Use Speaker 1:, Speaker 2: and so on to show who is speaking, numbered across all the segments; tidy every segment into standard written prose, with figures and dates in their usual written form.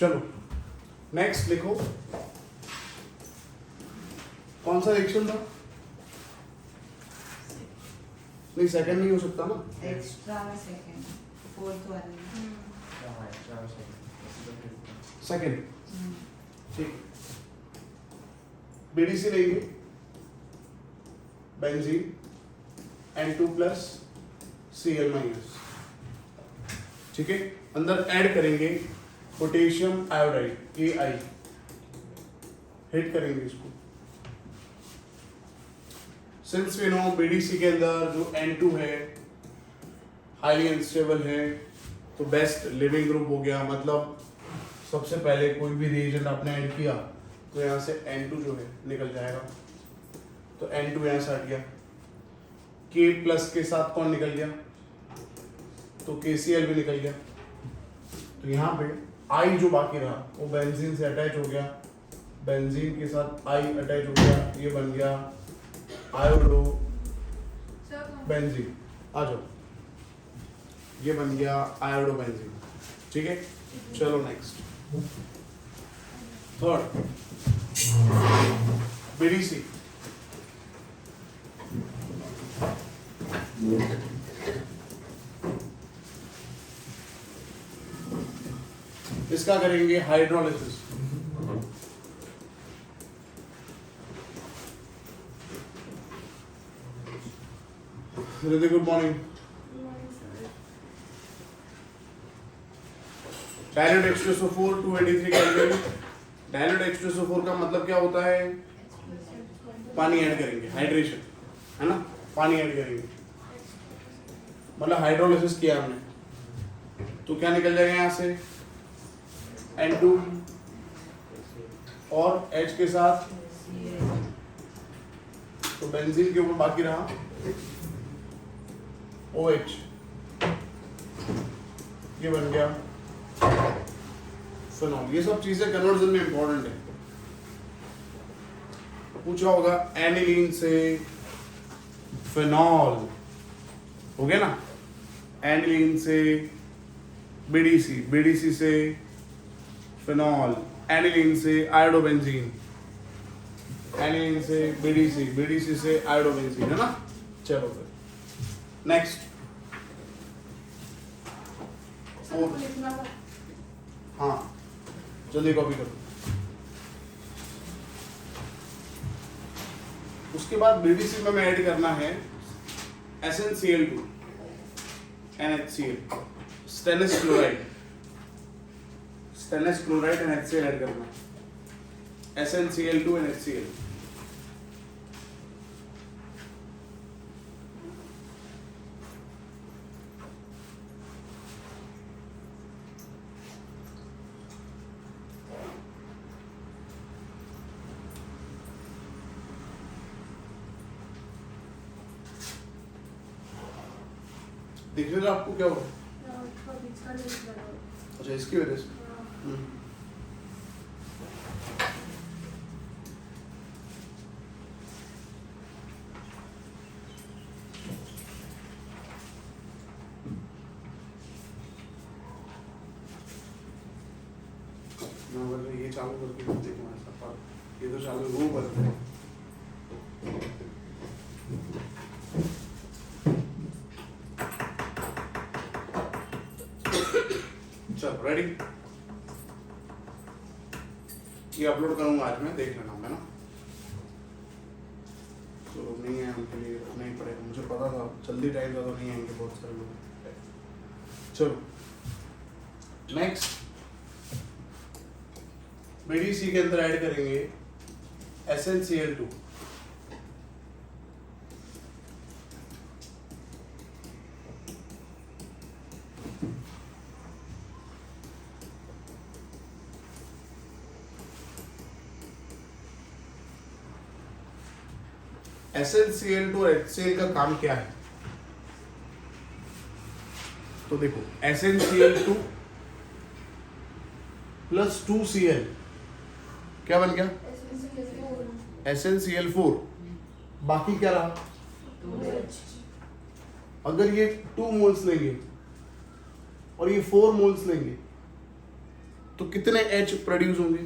Speaker 1: चलो नेक्स्ट लिखो, कौन सा रिएक्शन था? नहीं सेकंड नहीं हो सकता ना,
Speaker 2: एक्स्ट्रा सेकंड, फोर्थ वाले
Speaker 1: सेकंड ठीक। बीडीसी लेंगे, benzene N2 plus Cl minus, ठीक है। अंदर ऐड करेंगे पोटेशियम आयोडाइड Ai, हिट करेंगे इसको। सिंस वी नो बीडीसी के अंदर जो N2 है हाईली अनस्टेबल है, तो बेस्ट लिविंग ग्रुप हो गया। मतलब सबसे पहले कोई भी रिएजेंट आपने ऐड किया तो यहाँ से N2 जो है निकल जाएगा, तो N2 यहाँ से हट गया। K प्लस के साथ कौन निकल गया? तो KCl भी निकल गया। तो यहाँ पे I जो बाकी रहा वो बेंजीन से अटैच हो गया, बेंजीन के साथ I अटैच हो गया, ये बन गया आयोडो बेंजीन। आ जाओ, ये बन गया आयोडो बेंजीन, ठीक है। चलो नेक्स्ट, थर्ड बीडीसी। इसका करेंगे hydrolysis. Riddhi good morning. Dilute H2SO4 283 kelvin. Dilute H2SO4 का मतलब क्या होता है? पानी ऐड करेंगे, हाइड्रेशन है ना, पानी ऐड करेंगे, मतलब हाइड्रोलिसिस किया हमने, तो क्या निकल जाएगा यहाँ से? N2 और H के साथ, तो बेंजीन के ऊपर बाकी रहा OH, ये बन गया फिनॉल। ये सब चीजें कन्वर्जन में इंपॉर्टेंट है। पूछा होगा एनिलीन से फिनॉल, हो गया ना, एनिलीन से बीडीसी, बीडीसी से फिनॉल, एनिलीन से आयोडोबेंजीन, एनिलीन से बीडीसी, बीडीसी से आयोडोबेंजीन, है ना। चलो फिर नेक्स्ट, हाँ जल्दी कॉपी करो। उसके बाद बीडीसी में हमें ऐड करना है SnCl2 NHCl, stainless chloride, stainless chloride NHCl add करना है, SnCl2 NHCl। दिख रहा है आपको क्या हो रहा है? अच्छा इसकी वजह से। मैं बोल रहा ये चालू करके देखो ऐसा पर, ये तो चालू वो बंद है। चलो रेडी, ये अपलोड करूंगा आज मैं, देख लेना है ना। तो नहीं है उनके लिए नहीं पड़ेगा, मुझे पता था जल्दी टाइम था तो नहीं आएंगे बहुत सारे लोग। चलो नेक्स्ट, बीडीसी के अंदर ऐड करेंगे SnCl2, SnCl2 और HCl का काम क्या है? तो देखो SnCl2 प्लस 2Cl क्या बन गया? SnCl4। बाकी क्या रहा? अगर ये 2 मोल्स लेंगे और ये 4 मोल्स लेंगे तो कितने H प्रोड्यूस होंगे?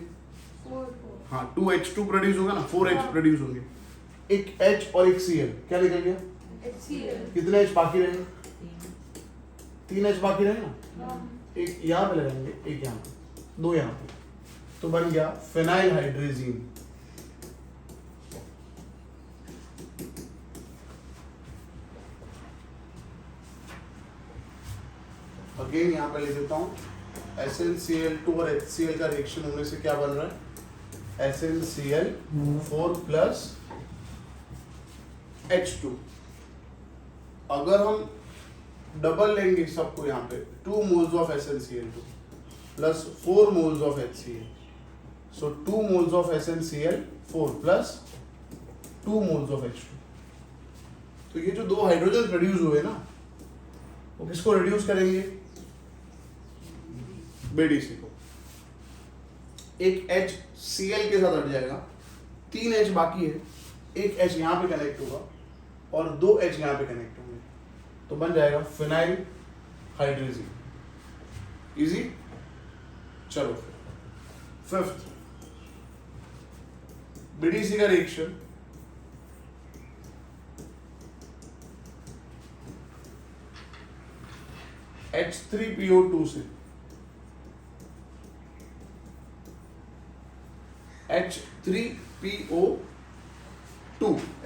Speaker 1: हाँ 2H2 प्रोड्यूस होगा ना, 4H प्रोड्यूस होंगे। एक H और एक Cl, क्या निकल गया? कितने H बाकी रहे? 3H बाकी रहे ना, एक यहाँ पे लगाएंगे, एक यहाँ पे, 2 यहाँ पे, तो बन गया फिनाइल हाइड्रेजीन। अगेन यहाँ पे ले देता हूँ, SnCl2 और HCl का रिएक्शन होने से क्या बन रहा है? SnCl4 plus H2। अगर हम डबल लेंगे सबको यहाँ पे, 2 moles of SnCl2 plus 4 moles of HCl, so 2 moles of SnCl4 plus 2 moles of H2। तो ये जो 2 हाइड्रोजन प्रोड्यूस हुए ना, वो किसको रिड्यूस करेंगे? BDC को। एक H Cl के साथ हट जाएगा, 3 H बाकी है, एक H यहाँ पे कनेक्ट होगा और 2 H यहाँ पे कनेक्ट होंगे, तो बन जाएगा फिनाइल हाइड्रेजीन। इजी। चलो फिफ्थ, BDC का रिएक्शन H3PO2 से H3PO2,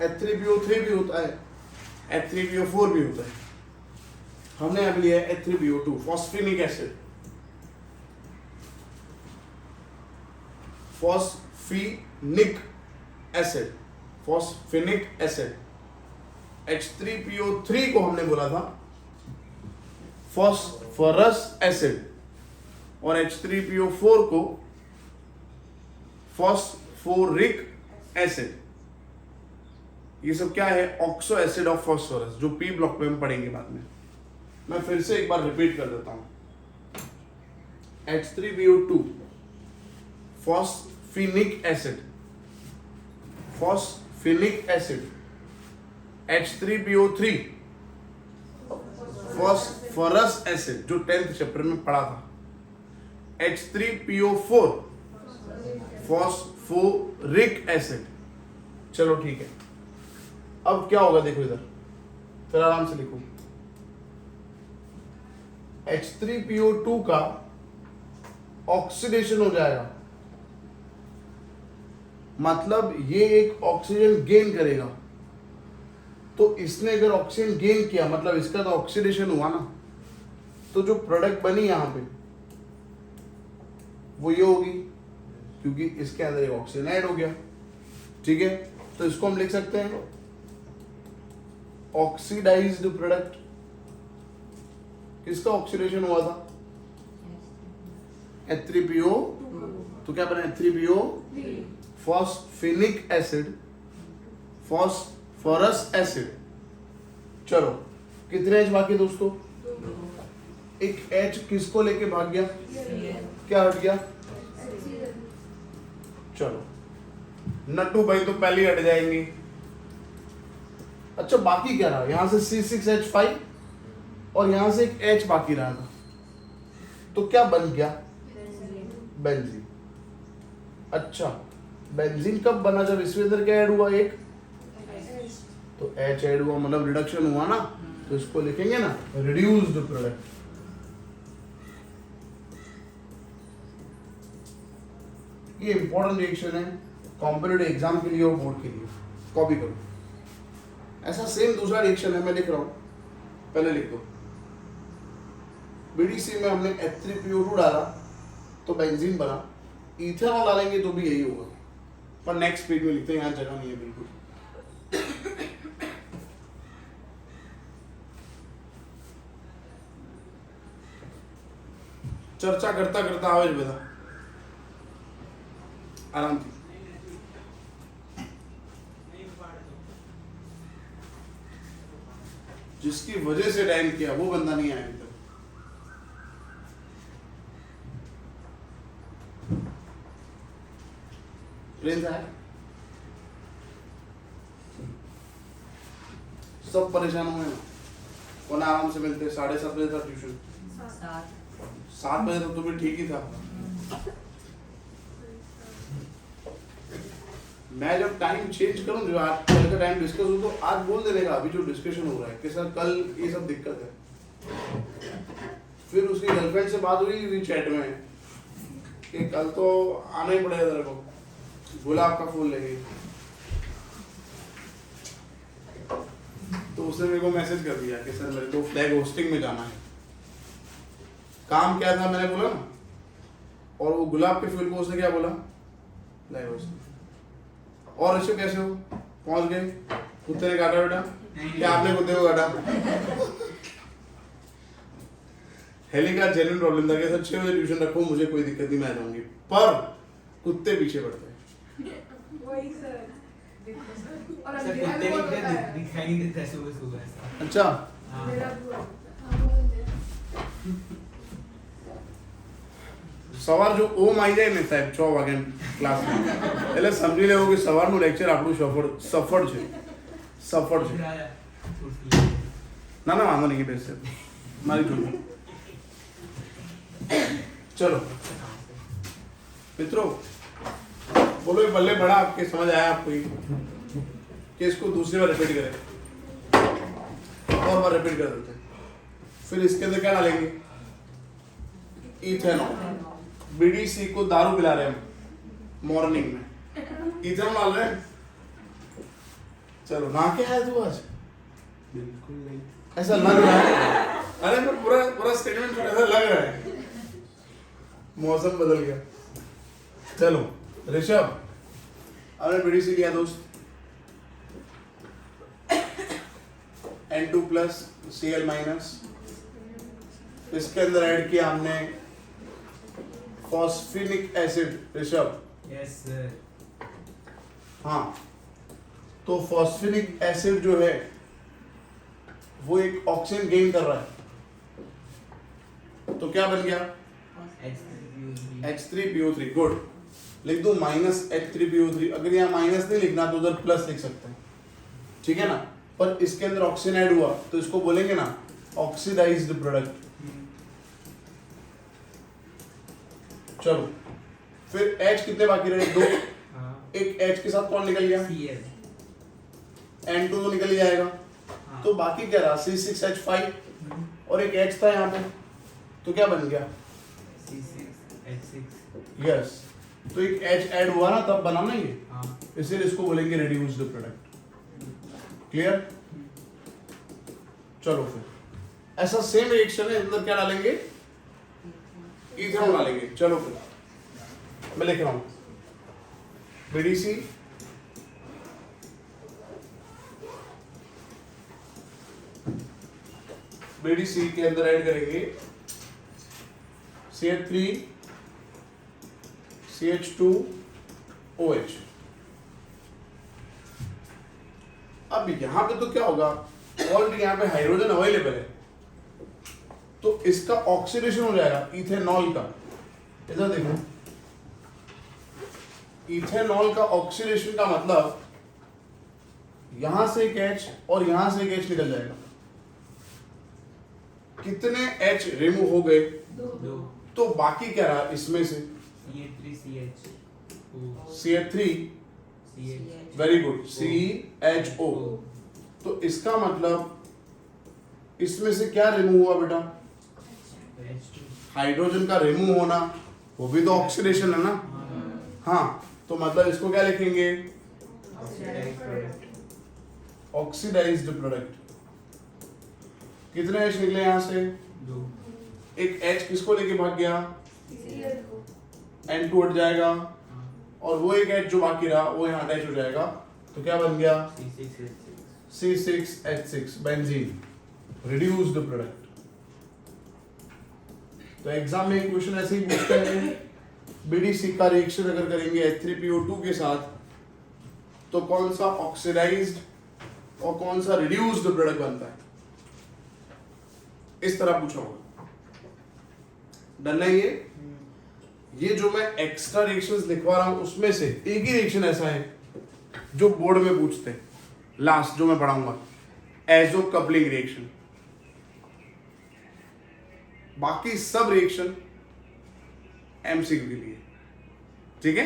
Speaker 1: H3PO3 भी होता है, H3PO4 भी होता है, हमने अब लिया है H3PO2, phosphinic acid. Phosphinic acid, phosphinic acid. H3PO3 को हमने बोला था फॉस्फोरस एसिड और H3PO4 को फॉस्फोरिक एसिड। ये सब क्या है? ऑक्सो एसिड ऑफ फॉस्फोरस, जो P ब्लॉक में हम पढ़ेंगे बाद में। मैं फिर से एक बार रिपीट कर देता हूं, H3PO2 phosphinic acid, phosphinic acid. H3PO3 phosphorous acid, जो 10th चैप्टर में पढ़ा था। H3PO4 phosphoric acid. चलो ठीक है, अब क्या होगा देखो इधर, फिर आराम से लिखो। H3PO2 का ऑक्सीडेशन हो जाएगा, मतलब ये एक ऑक्सीजन गेन करेगा। तो इसने अगर ऑक्सीजन गेन किया, मतलब इसका तो ऑक्सीडेशन हुआ ना, तो जो प्रोडक्ट बनी यहां पे वो ये होगी, क्योंकि इसके अंदर एक ऑक्सीजन ऐड हो गया। ठीक है, तो इसको हम लिख सकते हैं ऑक्सीडाइज्ड प्रोडक्ट। किसका ऑक्सीडेशन हुआ था? H3PO, तो क्या बना? H3PO फॉस्फेनिक acid, phosphorous acid. चलो कितने H बाकी दोस्तों? एक H किसको लेके भाग गया? क्या हट गया? चलो नट्टू भाई तो पहले ही हट जाएंगे। अच्छा बाकी क्या रहा? यहां से C6H5 और यहां से एक H बाकी रहा था, तो क्या बन गया? बेंजीन। अच्छा बेंजीन कब बना? जब इसमें अंदर क्या ऐड हुआ? एक तो H ऐड हुआ, मतलब रिडक्शन हुआ ना, तो इसको लिखेंगे ना रिड्यूस्ड प्रोडक्ट। ये इंपॉर्टेंट रिएक्शन है कॉम्पिटिटिव एग्जाम के लिए और बोर्ड के लिए, कॉपी करो। ऐसा सेम दूसरा रिएक्शन है, मैं लिख रहा हूं, पहले लिख दो। BDC में हमने H3PO2 डाला तो बेंजीन बना, इथेनॉल डालेंगे तो भी यही होगा, पर नेक्स्ट पेज में लिखते हैं, यहाँ जगह नहीं है बिल्कुल। चर्चा करता करता आवेश बेटा, आराम से। जिसकी वजह से डाइन किया वो बंदा नहीं आया अभी तक। प्रिंस आया, सब परेशान हुए ना, वरना आराम से मिलते। 7:30 बजे था ट्यूशन, 7 बजे तक तो भी ठीक ही था। मैं जब टाइम चेंज करूं, जो आज कल का टाइम डिस्कस हो, तो आज बोल देने का अभी जो डिस्कशन हो रहा है कि सर कल ये सब दिक्कत है। फिर उसकी गर्लफ्रेंड से बात हुई चैट में कि कल तो आना ही पड़ेगा तेरे को, गुलाब का फूल लेंगे। तो उसने मेरे को मैसेज कर दिया कि सर मेरे को फ्लैग होस्टिंग में जाना है। काम क्या था मैंने बोला ना, और वो गुलाब के फूल को उसने क्या बोला, फ्लैग होस्टिंग। और ऋषभ कैसे हो, पहुंच गए? कुत्ते ने काटा बेटा? क्या आपने कुत्ते को काटा? हेली का जेन्युइन प्रॉब्लम था कि सर 6 बजे ट्यूशन रखो, मुझे कोई दिक्कत नहीं, मैं आ जाऊंगी, पर कुत्ते पीछे पड़ते हैं।
Speaker 3: वही सर, और
Speaker 4: सर
Speaker 3: अंधेरा
Speaker 4: कुत्ते
Speaker 3: भी बहुत
Speaker 4: भी
Speaker 3: होता है।
Speaker 4: दिखाई नहीं देता सुबह सुबह।
Speaker 1: अच्छा,
Speaker 4: हाँ।
Speaker 3: अंधेरा भी बहुत-
Speaker 1: સવાર જો ઓમ આવી જાય ને સાહેબ 6 વાગે ક્લાસમાં, એટલે સમજી લેવું કે સવારનું લેક્ચર આપણું સફળ છે, સફળ છે। ના ના વાંધો નહીં, બેસશે મારી જોડે। चलो मित्रों, बोलो ये बल्ले बड़ा आपके समझ आया आपको ये? कि इसको दूसरी बार रिपीट करें, और बार रिपीट कर देते हैं। फिर इसके अंदर क्या डालेंगे, इथेनॉल। बीडीसी को दारू पिला रहे हैं मॉर्निंग में, इथेनॉल डाल रहे हैं। चलो ना क्या है तू आज? बिल्कुल नहीं, ऐसा लग रहा है। अरे मैं पूरा पूरा स्टेटमेंट ऐसा लग रहा है, मौसम बदल गया। चलो ऋषभ, हमने बीडीसी लिया दोस्त, N2 प्लस Cl माइनस, इसके अंदर ऐड किया हमने फॉस्फेनिक एसिड। Rishabh,
Speaker 4: yes sir.
Speaker 1: हाँ, तो फॉस्फेनिक एसिड जो है वो एक ऑक्सीजन गेन कर रहा है, तो क्या बन गया, H3PO3। गुड, लिख दो माइनस H3PO3। अगर यहाँ माइनस नहीं लिखना तो उधर प्लस लिख सकते हैं, ठीक है ना। पर इसके अंदर ऑक्सीजन ऐड हुआ तो इसको बोलेंगे ना ऑक्सीडाइज्ड प्रोडक्ट। चलो फिर H कितने बाकी रहे, 2।
Speaker 4: हाँ।
Speaker 1: एक H के साथ कौन निकल गया,
Speaker 4: Cl।
Speaker 1: N2 तो निकल ही जाएगा,
Speaker 4: हाँ।
Speaker 1: तो बाकी क्या रहा, C6H5, और एक H था यहाँ पे, तो क्या बन गया,
Speaker 4: C6H6।
Speaker 1: यस। तो एक H ऐड हुआ ना तब बना ना ये,
Speaker 4: हाँ।
Speaker 1: इसलिए इसको बोलेंगे रिड्यूस्ड प्रोडक्ट। क्लियर? चलो फिर ऐसा सेम रिएक्शन है, अंदर क्या डालेंगे, इथेनॉल डालेंगे। चलो फिर मैं लिख रहा हूं, बीडीसी बीडीसी के अंदर ऐड करेंगे CH3 CH2OH। अब यहां पे तो क्या होगा, ऑलरेडी यहां पे हाइड्रोजन अवेलेबल है, तो इसका ऑक्सीडेशन हो जाएगा इथेनॉल का। इधर देखो, इथेनॉल का ऑक्सीडेशन का मतलब यहां से एक H और यहां से एक H निकल जाएगा। कितने H रिमूव हो गए,
Speaker 4: 2।
Speaker 1: तो बाकी क्या रहा इसमें से,
Speaker 4: CH3CH।
Speaker 1: CH3,
Speaker 4: CH।
Speaker 1: Very good, CHO। तो इसका मतलब इसमें से क्या रिमूव हुआ बेटा,
Speaker 4: H2।
Speaker 1: हाइड्रोजन का रिमूव होना, वो भी तो ऑक्सीडेशन है ना। हाँ, तो मतलब इसको क्या लिखेंगे,
Speaker 4: ऑक्सीडाइज्ड प्रोडक्ट।
Speaker 1: Oxidised product. कितने H निकले यहाँ से,
Speaker 4: 2।
Speaker 1: एक H किसको लेके भाग गया,
Speaker 3: Cl को।
Speaker 1: N2 हट जाएगा,
Speaker 4: हाँ।
Speaker 1: और वो एक H जो बाकी रहा वो यहाँ अटैच हो जाएगा, तो क्या बन गया,
Speaker 4: C6H6।
Speaker 1: C6H6 benzene, reduced product. तो एग्जाम में एक क्वेश्चन ऐसे ही पूछते हैं, बीडीसी का रिएक्शन अगर करेंगे H3PO2 के साथ तो कौन सा ऑक्सीडाइज्ड और कौन सा रिड्यूस्ड प्रोडक्ट बनता है, इस तरह पूछा होगा। डन है ये जो मैं एक्स्ट्रा रिएक्शंस लिखवा रहा हूं उसमें से एक ही रिएक्शन ऐसा है जो बोर्ड में पूछते हैं, लास्ट जो मैं पढ़ाऊंगा, एजो कपलिंग रिएक्शन। बाकी सब रिएक्शन MCQ के लिए, ठीक है?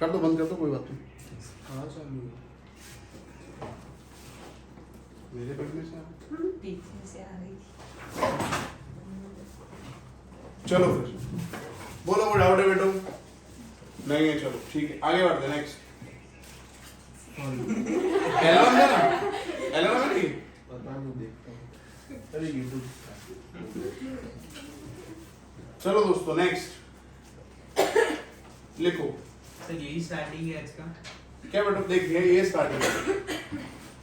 Speaker 1: कर दो, बंद कर दो, कोई बात नहीं। कहाँ चालू है? मेरे पेट में से आ रहा है।
Speaker 2: पीछे से आ रही थी।
Speaker 1: चलो फिर बोलो, कोई डाउट है बेटो? नहीं है, चलो ठीक है, आगे बढ़ते हैं। नेक्स्ट 11 है ना? 11 है नहीं?
Speaker 4: पता नहीं, देखता हूँ।
Speaker 1: अरे यूट्यूब। चलो दोस्तों, नेक्स्ट लिखो।
Speaker 4: सर यही स्टार्टिंग है आज का।
Speaker 1: क्या बेटो, देखिए ये स्टार्टिंग है,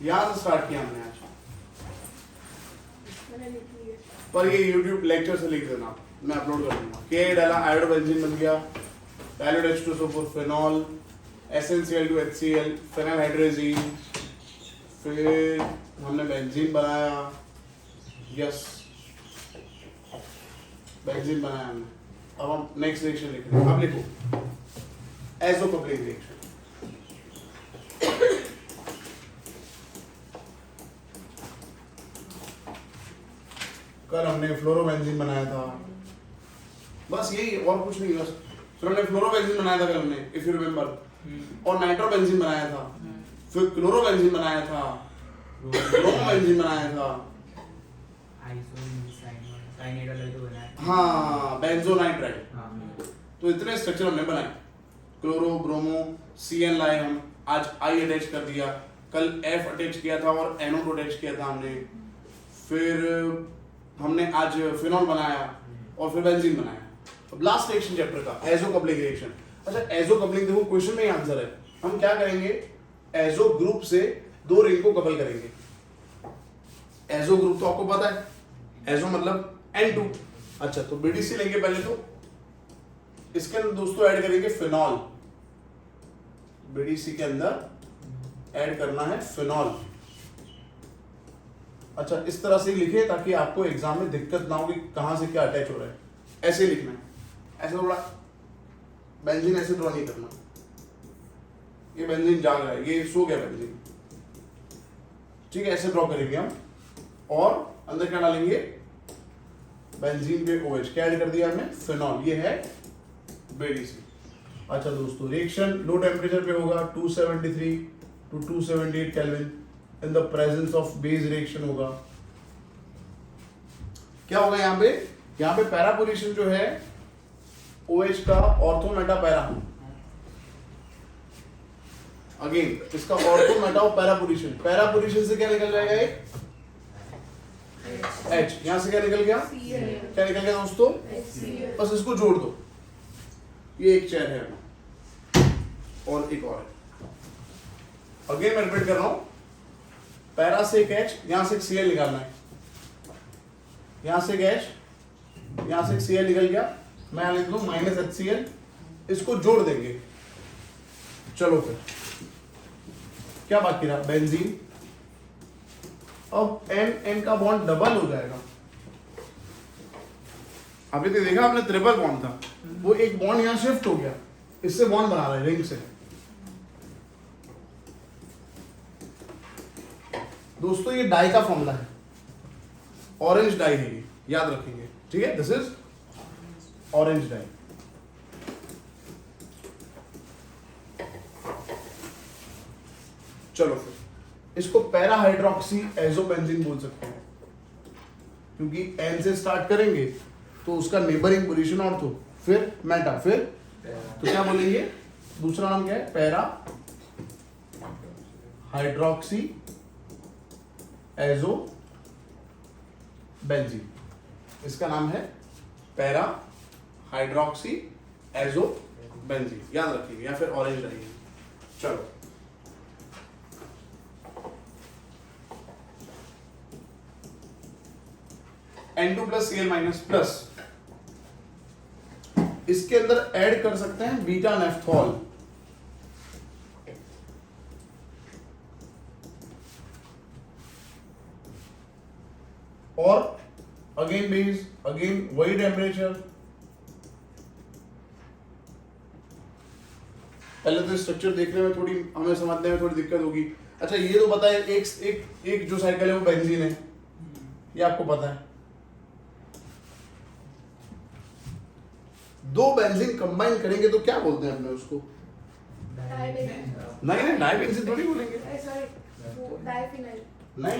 Speaker 1: यहाँ से स्टार्ट किया हमने आज,
Speaker 3: मैंने लिखी है।
Speaker 1: पर ये YouTube लेक्चर से लिख देना, मैं अपलोड कर दूंगा। के डाला, आयोडोबेंजीन बन गया, dilute H2SO4 phenol, SnCl2 HCl, phenyl hydrazine, फिर हमने बेंजीन बनाया, यस बेंजीन बनाया हमने। अब हम नेक्स्ट रिएक्शन लिख रहे हैं। अब लिखो एजो कपलिंग रिएक्शन। कल हमने फ्लोरोबेंजीन बनाया था, बस यही, और कुछ नहीं, बस फिर हमने फ्लोरोबेंजीन बनाया था कल हमने, इफ यू रिमेम्बर, और नाइट्रोबेंजीन बनाया था, फिर क्लोरोबेंजीन बनाया था, ब्रोमोबेंजीन बनाया था,
Speaker 4: साइनाइड वाला जो बनाया।
Speaker 1: हाँ बेंजोनाइट्राइड।
Speaker 4: हाँ।
Speaker 1: तो इतने स्ट्रक्चर हमने बनाए, क्लोरो, ब्रोमो, CN लाए हम, आज I अटैच कर दिया, कल F अटैच किया था और NO अटैच किया था हमने, फिर हमने आज फिनॉल बनाया और फिर बेंजीन बनाया। अब लास्ट रिएक्शन चैप्टर का एजो कपलिंग रिएक्शन। अच्छा, एजो कपलिंग देखो क्वेश्चन में ही आंसर है। हम क्या करेंगे, एजो ग्रुप से दो रिंग को कपल करेंगे। एजो ग्रुप तो आपको पता है, एजो मतलब N2। अच्छा, तो BDC लेंगे पहले, तो इसके अंदर दोस्तों ऐड करेंगे फिनॉल। BDC के अंदर ऐड करना है फिनॉल। अच्छा, इस तरह से लिखे ताकि आपको एग्जाम में दिक्कत ना हो कि कहां से क्या अटैच हो रहा है। ऐसे ही लिखना है, ऐसे थोड़ा बेंजीन ऐसे ड्रॉ नहीं करना। ये बेंजीन जाग रहा है, ये सो गया बेंजीन, ठीक है? ऐसे ड्रॉ करेंगे हम, और अंदर क्या डालेंगे, बेंजीन पे OH क्या ऐड कर दिया हमने, फिनॉल। ये है BDC। अच्छा दोस्तों, रिएक्शन लो टेम्परेचर पे होगा, 273 to 278 kelvin, in the presence of base reaction होगा। क्या होगा यहाँ पे, यहाँ पे पैरा पोजीशन जो है OH का ऑर्थो मेटा पैरा, अगेन इसका ऑर्थो मेटा और पैरा पोजीशन। पैरा पोजीशन से क्या निकल जाएगा, एक H, यहां से क्या निकल गया, क्या निकल गया दोस्तों, बस इसको जोड़ दो। ये एक चेयर है और एक और है। अगेन मैं रिपीट कर रहा हूं, पैरा से एक H, यहां से एक Cl निकालना है, यहां से एक H, यहां से एक Cl निकल गया, मैं यहां लिख दूं -HCl, इसको जोड़ देंगे। चलो फिर क्या बाकी रहा, बेंजीन। अब N का बॉन्ड डबल हो जाएगा। अभी तो देखा आपने ट्रिपल बॉन्ड था, वो एक बॉन्ड यहां शिफ्ट हो गया, इससे बॉन्ड बना रहा है रिंग से। दोस्तों ये डाई का फॉर्मूला है, ऑरेंज डाई है ये, याद रखेंगे, ठीक है? This is orange dye. चलो फिर इसको पैरा हाइड्रोक्सी एजोबेंजीन बोल सकते हैं, क्योंकि N से स्टार्ट करेंगे तो उसका नेबरिंग पोजीशन और तो फिर मेटा, फिर तो क्या बोलेंगे, दूसरा नाम क्या है, पैरा हाइड्रोक्सी एजो बेंजीन। इसका नाम है पैरा हाइड्रोक्सी एजो बेंजीन, याद रखिए, या फिर ऑरेंज डाई। चलो N2 plus Cl minus plus, इसके अंदर ऐड कर सकते हैं बीटा नेफ्थॉल। और अगेन बेस, अगेन वही टेम्परेचर। पहले तो स्ट्रक्चर देखने में थोड़ी, हमें समझने में थोड़ी दिक्कत होगी। अच्छा ये तो पता है, एक जो साइकिल है वो बेंजीन है, ये आपको पता है। दो बेंजीन कंबाइन करेंगे तो क्या बोलते हैं अपने उसको? नहीं डाइबेंजीन थोड़ी बोलेंगे।
Speaker 3: Sorry, diphenyl.
Speaker 1: नहीं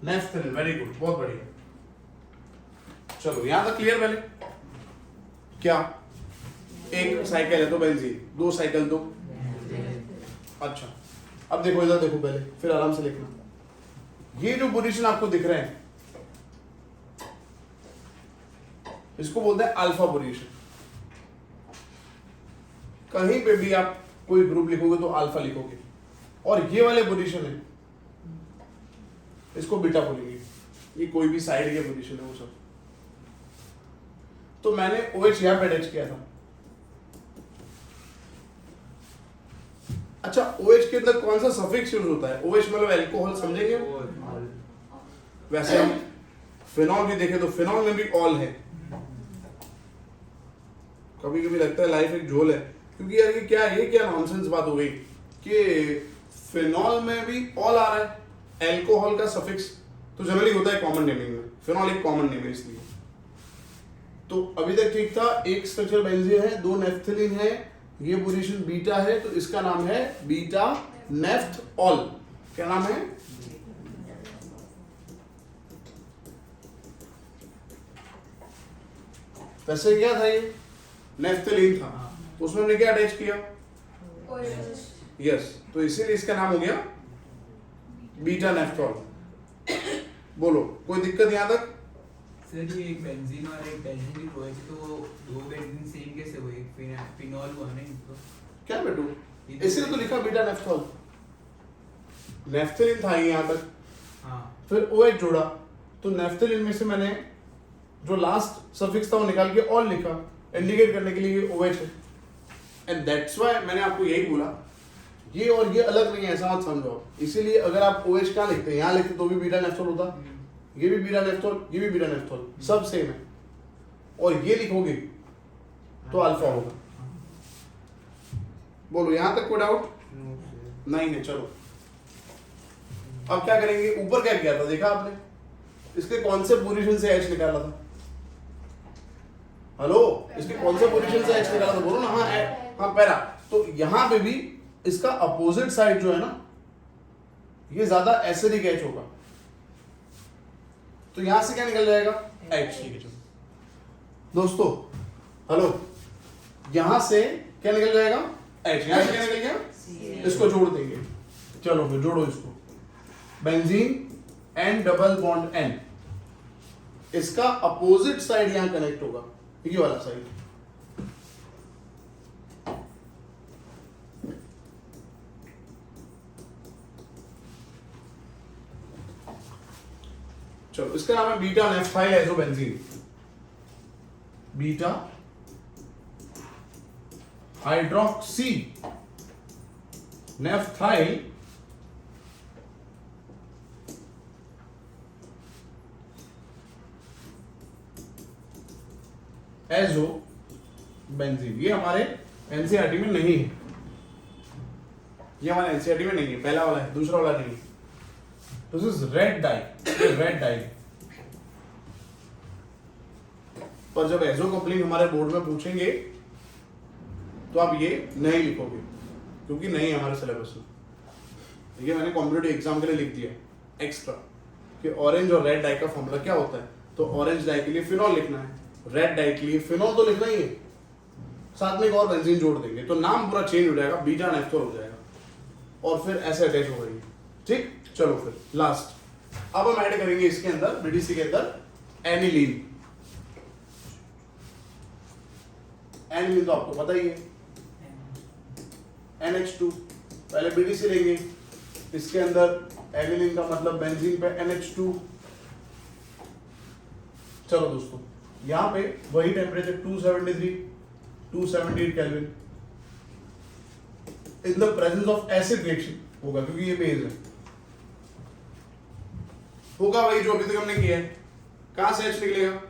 Speaker 1: नेफ्थलीन। वेरी गुड, बहुत बढ़िया। चलो यहां तक क्लियर? पहले क्या एक साइकिल है तो बेंजीन, दो साइकिल तो अच्छा। अब देखो इधर देखो पहले, फिर आराम से लिखना। ये जो पोजीशन आपको दिख रहे हैं इसको बोलते हैं अल्फा पोजीशन। कहीं पे भी आप कोई ग्रुप लिखोगे तो अल्फा लिखोगे, और ये वाले पोजीशन है इसको बीटा बोलेंगे। ये कोई भी साइड के पोजीशन है वो सब। तो मैंने OH यहां पे अटैच किया था। अच्छा, OH के अंदर कौन सा सफिक्स यूज होता है? OH मतलब अल्कोहल, समझेंगे? वैसे हम फिनॉल भी देखें तो फिनॉल में भी ऑल है। कभी कभी लगता है लाइफ एक झोल है, क्योंकि यार ये क्या नॉनसेंस बात हो गई कि फिनॉल में भी ऑल आ रहा है। अल्कोहल का सफिक्स तो जनरली होता है कॉमन नेमिंग में, फिनॉल एक कॉमन नेम है इसलिए। तो अभी तक ठीक था। एक स्ट्रक्चर बेंजीन है, दो नेफ्थलीन है, ये पोजीशन बीटा है, तो इसका नाम है बीटा नेफ्थॉल। क्या नाम है? वैसे क्या था ये? नेफ्थलीन था, तो उसमें हमने क्या अटैच किया? यस, तो इसीलिए इसका नाम हो गया बीटा नेफ्थॉल। बोलो, कोई दिक्कत यहां तक?
Speaker 4: सर ये एक बेंजीन और एक बेंजीन की OH, तो दो बेंजीन सेम कैसे हुए? एक फिनॉल हुआ नहीं तो
Speaker 1: क्या बेटू? इसीलिए तो लिखा बीटा नेफ्थॉल। नेफ्थलीन था यहां तक,
Speaker 4: हाँ।
Speaker 1: फिर OH जोड़ा, तो नेफ्थलीन में से मैंने जो लास्ट सफिक्स था वो निकाल के ऑल लिखा, इंडिकेट करने के लिए ये OH है। एंड दैट्स व्हाई मैंने आपको यही बोला, ये और ये अलग नहीं है, ऐसा मत समझो। इसीलिए अगर आप OH क्या लिखते हैं, यहाँ लिखते तो भी बीटा नेफ्थॉल होता, ये भी बीटा नेफ्थॉल, ये भी बीटा नेफ्थॉल, सब सेम है। और ये लिखोगे तो अल्फा होगा। बोलो, यहां तक कोई डाउट? नहीं है। चलो अब क्या करेंगे? ऊपर क्या किया था देखा आपने? इसके कौन से पोजीशन से H निकाला था? हेलो, इसके कौन से पोजीशन से H निकाला था? बोलो ना। हाँ पैरा। तो यहां पे भी इसका अपोजिट साइड जो है ना, ये ज्यादा एसिडिक H होगा, तो यहां से क्या निकल जाएगा? H। दोस्तों हेलो, यहां से क्या निकल जाएगा? H। यहां से क्या निकल गया? इसको जोड़ देंगे। चलो फिर जोड़ो इसको। Benzene N double bond N, इसका अपोजिट साइड यहां कनेक्ट होगा, ये वाला साइड। चलो, इसका नाम है beta naphthyl isobenzene. Beta hydroxy naphthyl isobenzene. ये हमारे एनसीईआरटी में नहीं है, ये हमारे एनसीईआरटी में नहीं है। पहला वाला है, दूसरा वाला नहीं है। This is red dye, red dye. पर जब एजो कपलिंग हमारे बोर्ड में पूछेंगे तो आप ये नहीं लिखोगे, क्योंकि नहीं है हमारे सिलेबस में। ये मैंने कॉम्पिटिटिव एग्जाम के लिए लिख दिया एक्स्ट्रा कि ऑरेंज और रेड डाई का फॉर्मूला क्या होता है। तो ऑरेंज डाई के लिए फिनॉल लिखना है, रेड डाई के लिए फिनॉल तो लिखना ही है, साथ में एक और बेंजीन जोड़ देंगे तो नाम पूरा चेंज हो जाएगा, बीटा नेफ्थॉल हो जाएगा, और फिर ऐसे अटैच हो गई। ठीक, चलो फिर लास्ट। अब हम ऐड करेंगे इसके अंदर, बीडीसी के अंदर एनिलीन। एनिलीन तो आपको पता ही है, NH2। पहले बीडीसी लेंगे, इसके अंदर एनिलीन का मतलब बेंजीन पे NH2। चलो दोस्तों, यहां पे वही temperature 273 278 kelvin in the presence of acid reaction होगा, क्योंकि ये बेस है। होगा वही जो अभी तक हमने किया है। कहां से H निकलेगा?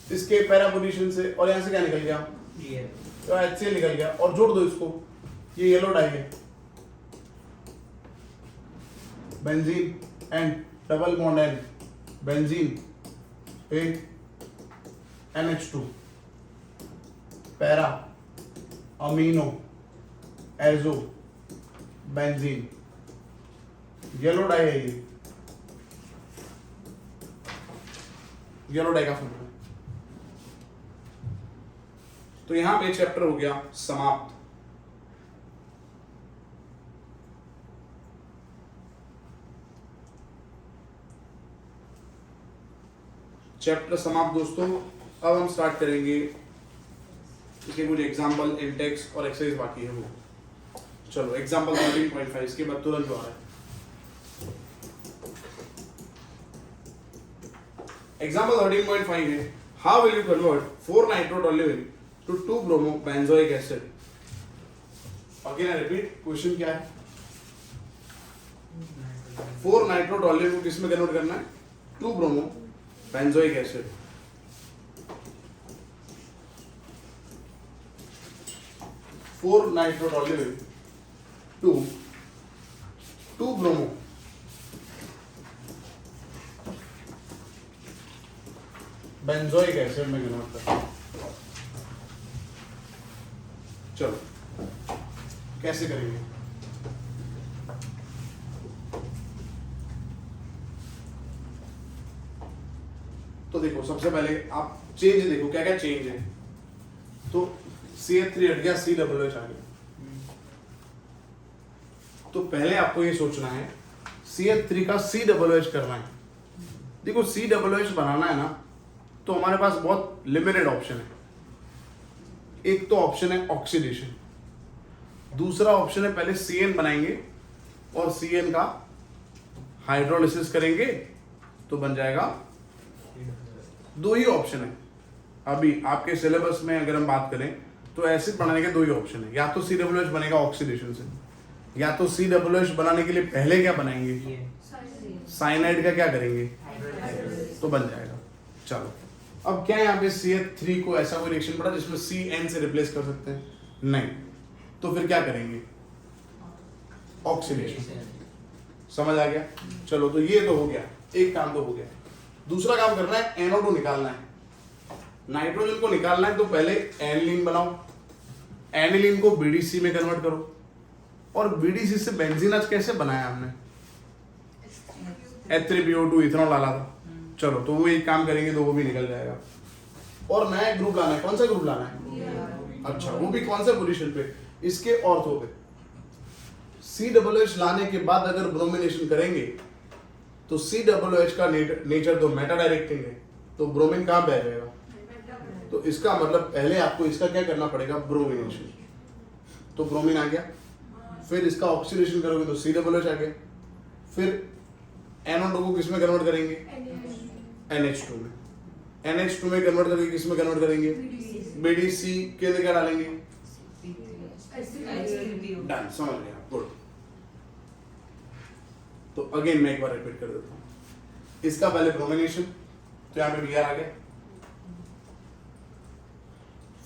Speaker 1: इसके पैरा पोजीशन से, और यहां से क्या निकल गया? तो HCl निकल गया, और जोड़ दो इसको। ये येलो डाई है, benzene and double bond N, benzene पे NH2। Para amino azo benzene, yellow die है ये, येलो डाई का फॉर्मूला। तो यहां पे चैप्टर हो गया समाप्त। चैप्टर समाप्त दोस्तों। अब हम स्टार्ट करेंगे इसके कुछ एग्जाम्पल, इंटेक्स और एक्सरसाइज बाकी है वो। चलो एग्जाम्पल 13.5 इसके बाद तुरंत जो आ रहा है। एग्जाम्पल 13.5 है, how will you convert 4 nitrotoluene to 2 bromo benzoic acid. Again I repeat, question क्या है? 4 नाइट्रोटोल्यूएन को किस में कन्वर्ट करना है? 2 bromo benzoic acid. Four nitrotoluene to 2 bromo benzoic acid में कन्वर्ट करना। चलो कैसे करेंगे? तो देखो सबसे पहले आप चेंज देखो क्या क्या चेंज है। तो CH3 हट गया, COOH आ गया। तो पहले आपको ये सोचना है CH3 का COOH करना है। देखो COOH बनाना है ना, तो हमारे पास बहुत लिमिटेड ऑप्शन है। एक तो ऑप्शन है ऑक्सीडेशन, दूसरा ऑप्शन है पहले CN बनाएंगे और CN का हाइड्रोलिसिस करेंगे तो बन जाएगा। 2 ही ऑप्शन है अभी आपके सिलेबस में। अगर हम बात करें तो एसिड बनाने के 2 ही ऑप्शन है, या तो COOH बनेगा ऑक्सीडेशन से, या तो COOH बनाने के लिए पहले क्या बनाएंगे? साइनाइड का क्या करेंगे? तो बन जाएगा। चलो अब क्या यहाँ पे CH3 को ऐसा कोई रिएक्शन पड़ा जिसमें CN से रिप्लेस कर सकते हैं? नहीं। तो फिर क्या करेंगे? ऑक्सीडेशन। समझ आ गया? चलो तो ये तो हो गया, एक काम तो हो गया। दूसरा काम करना है, NO2 निकालना है। नाइट्रोजन को निकालना है तो पहले एनिलीन बनाओ, एनिलीन को BDC में कन्वर्ट करो। और BDC से बेंजीन आज कैसे बनाया हमने? H3PO2 इथेनॉल डाला था। चलो तो वो एक काम करेंगे तो वो भी निकल जाएगा। और नया एक ग्रुप लाना है। कौन सा ग्रुप लाना है? अच्छा, वो भी कौन सा पोजीशन पे? इसके ऑर्थो पे। COOH लाने के बाद अगर ब्रोमिनेशन करेंगे तो COOH का नेचर तो मेटा डायरेक्टिंग है, तो ब्रोमीन कहाँ पे आ जाएगा? तो इसका मतलब पहले आपको इसका क्या करना पड़ेगा? ब्रोमिनेशन। तो ब्रोमीन आ गया, फिर इसका ऑक्सीडेशन करोगे तो COOH आ गया, फिर NO2 को किस में कन्वर्ट करेंगे? NH2 में। NH2 में कन्वर्ट करके किस में कन्वर्ट करेंगे? BDC के अंदर क्या डालेंगे? डन, समझ गया, गुड। तो अगेन मैं एक बार रिपीट कर देता हूं। इसका पहले ब्रोमिनेशन, तो यहां पे Br आ गया,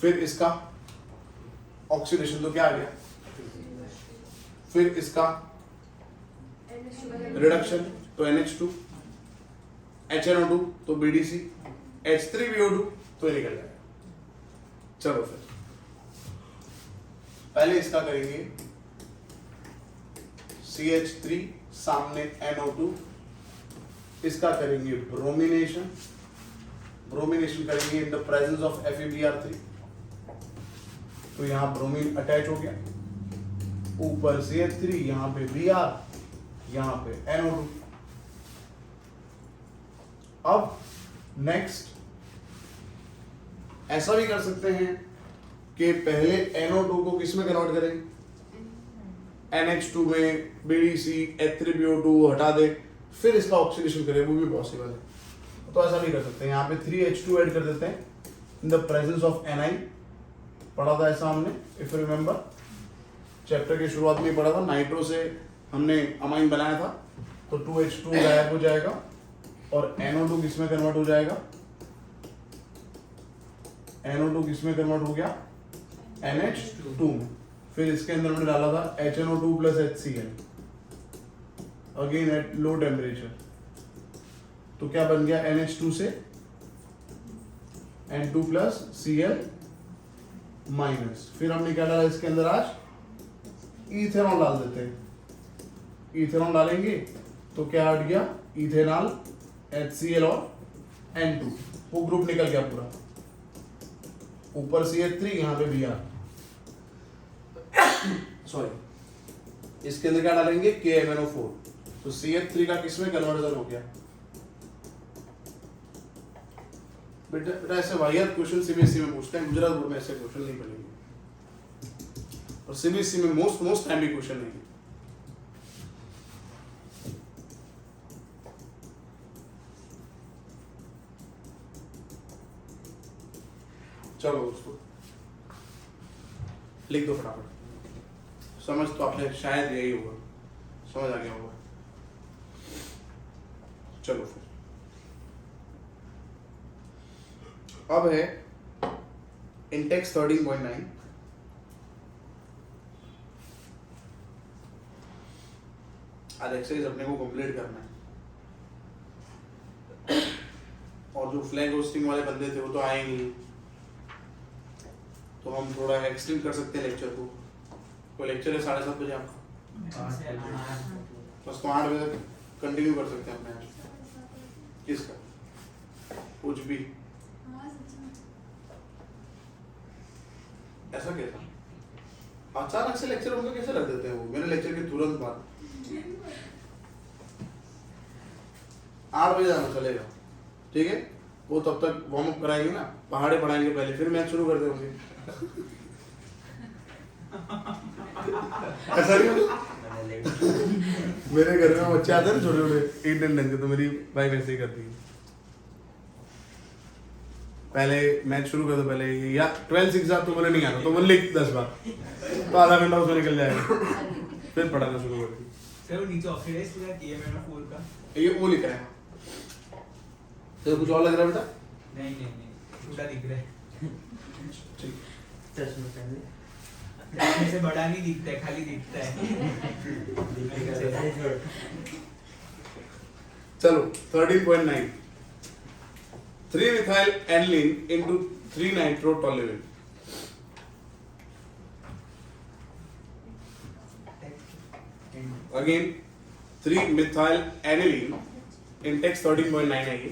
Speaker 1: फिर इसका ऑक्सीडेशन तो क्या आ गया, फिर इसका रिडक्शन तो NH2, HNO2 तो BDC, H3PO2 तो ये निकल जाएगा। चलो फिर पहले इसका करेंगे CH3 सामने NO2, इसका करेंगे ब्रोमिनेशन। ब्रोमिनेशन करेंगे in the presence of FeBr3, तो यहां ब्रोमीन अटैच हो गया, ऊपर CH3, यहां पे Br, यहां पे NO2। अब नेक्स्ट ऐसा भी कर सकते हैं कि पहले NO2 को किस में कन्वर्ट करें? NH2 में, BDC, H3PO2 हटा दे, फिर इसका ऑक्सीडेशन करें, वो भी पॉसिबल है। तो ऐसा भी कर सकते हैं, यहाँ पे 3H2 ऐड कर देते हैं in the presence of Ni। पढ़ा था ऐसा हमने, इफ यू रिमेंबर, चैप्टर की शुरुआत में पढ़ा था। नाइट्रो से हमने अमाइन बनाया था, तो 2H2 गायब हो जाएगा और NO2 किस में कन्वर्ट हो जाएगा? NO2 किस में कन्वर्ट हो गया? NH2 में। फिर इसके अंदर हमने डाला था HNO2 plus HCl, again at low temperature, तो क्या बन गया? NH2 से N2 प्लस Cl माइनस, फिर हमने क्या डाला इसके अंदर आज, इथेनॉल डाल देते हैं। इथेनॉल डालेंगे तो क्या हट गया, इथेनॉल, HCl और N2, वो ग्रुप निकल गया पूरा, ऊपर CH3 यहाँ पे Br, सॉरी, इसके अंदर क्या डालेंगे, KMnO4, तो CH3 का किसमें कन्वर्जन हो गया। बेटा ऐसे वाहियात क्वेश्चन सीबीएसई में पूछते हैं, गुजरात बोर्ड में ऐसे क्वेश्चन नहीं बनेंगे, और सीबीएसई में मोस्ट टाइम भी क्वेश्चन नहीं है। चलो दोस्तों लिख दो फटाफट, समझ तो आपने शायद यही होगा, समझ आ गया होगा। चलो फिर अब है इंटेक्स 13.9, आज एक्सरसाइज अपने को कंप्लीट करना है, और जो फ्लैग होस्टिंग वाले बंदे थे वो तो आए नहीं, तो हम थोड़ा एक्सटेंड कर सकते हैं लेक्चर को। कोई लेक्चर है 7:30 बजे आपका, बस तो 8 बजे तक कंटिन्यू कर सकते हैं अपने आप। किसका कुछ भी ऐसा कैसा अचानक से लेक्चर उनका कैसे रख देते हैं वो, मेरे लेक्चर के तुरंत बाद 8 बजे जाना चलेगा, ठीक है। वो तब तक वार्म अप कराएंगे ना, पहाड़े पढ़ाएंगे पहले, फिर मैच शुरू कर देंगे। ऐसा नहीं होता? मेरे घर में बच्चे आते हैं छोटे छोटे 8-9 के, तो मेरी वाइफ ऐसे ही करती है, पहले मैच शुरू कर दो पहले, या 12 एग्जाम तो बोले नहीं आना, तो बोले लिख 10 बार, तो आधा घंटा उसमें निकल जाएगा, फिर पढ़ाना शुरू कर दी।
Speaker 4: सर वो नीचे ऑक्सीडाइज लिखा KMnO4 का,
Speaker 1: ये वो लिखा है, तो कुछ और लग रहा है बेटा?
Speaker 4: नहीं थोड़ा दिख रहा है,
Speaker 1: ठीक,
Speaker 5: चश्मे पहने
Speaker 4: इसमें से बड़ा नहीं दिखता है, खाली दिखता है।
Speaker 1: चलो 13.9, 3-methyl aniline into 3-nitrotoluene, again 3-methyl aniline in text 13.9 है ये,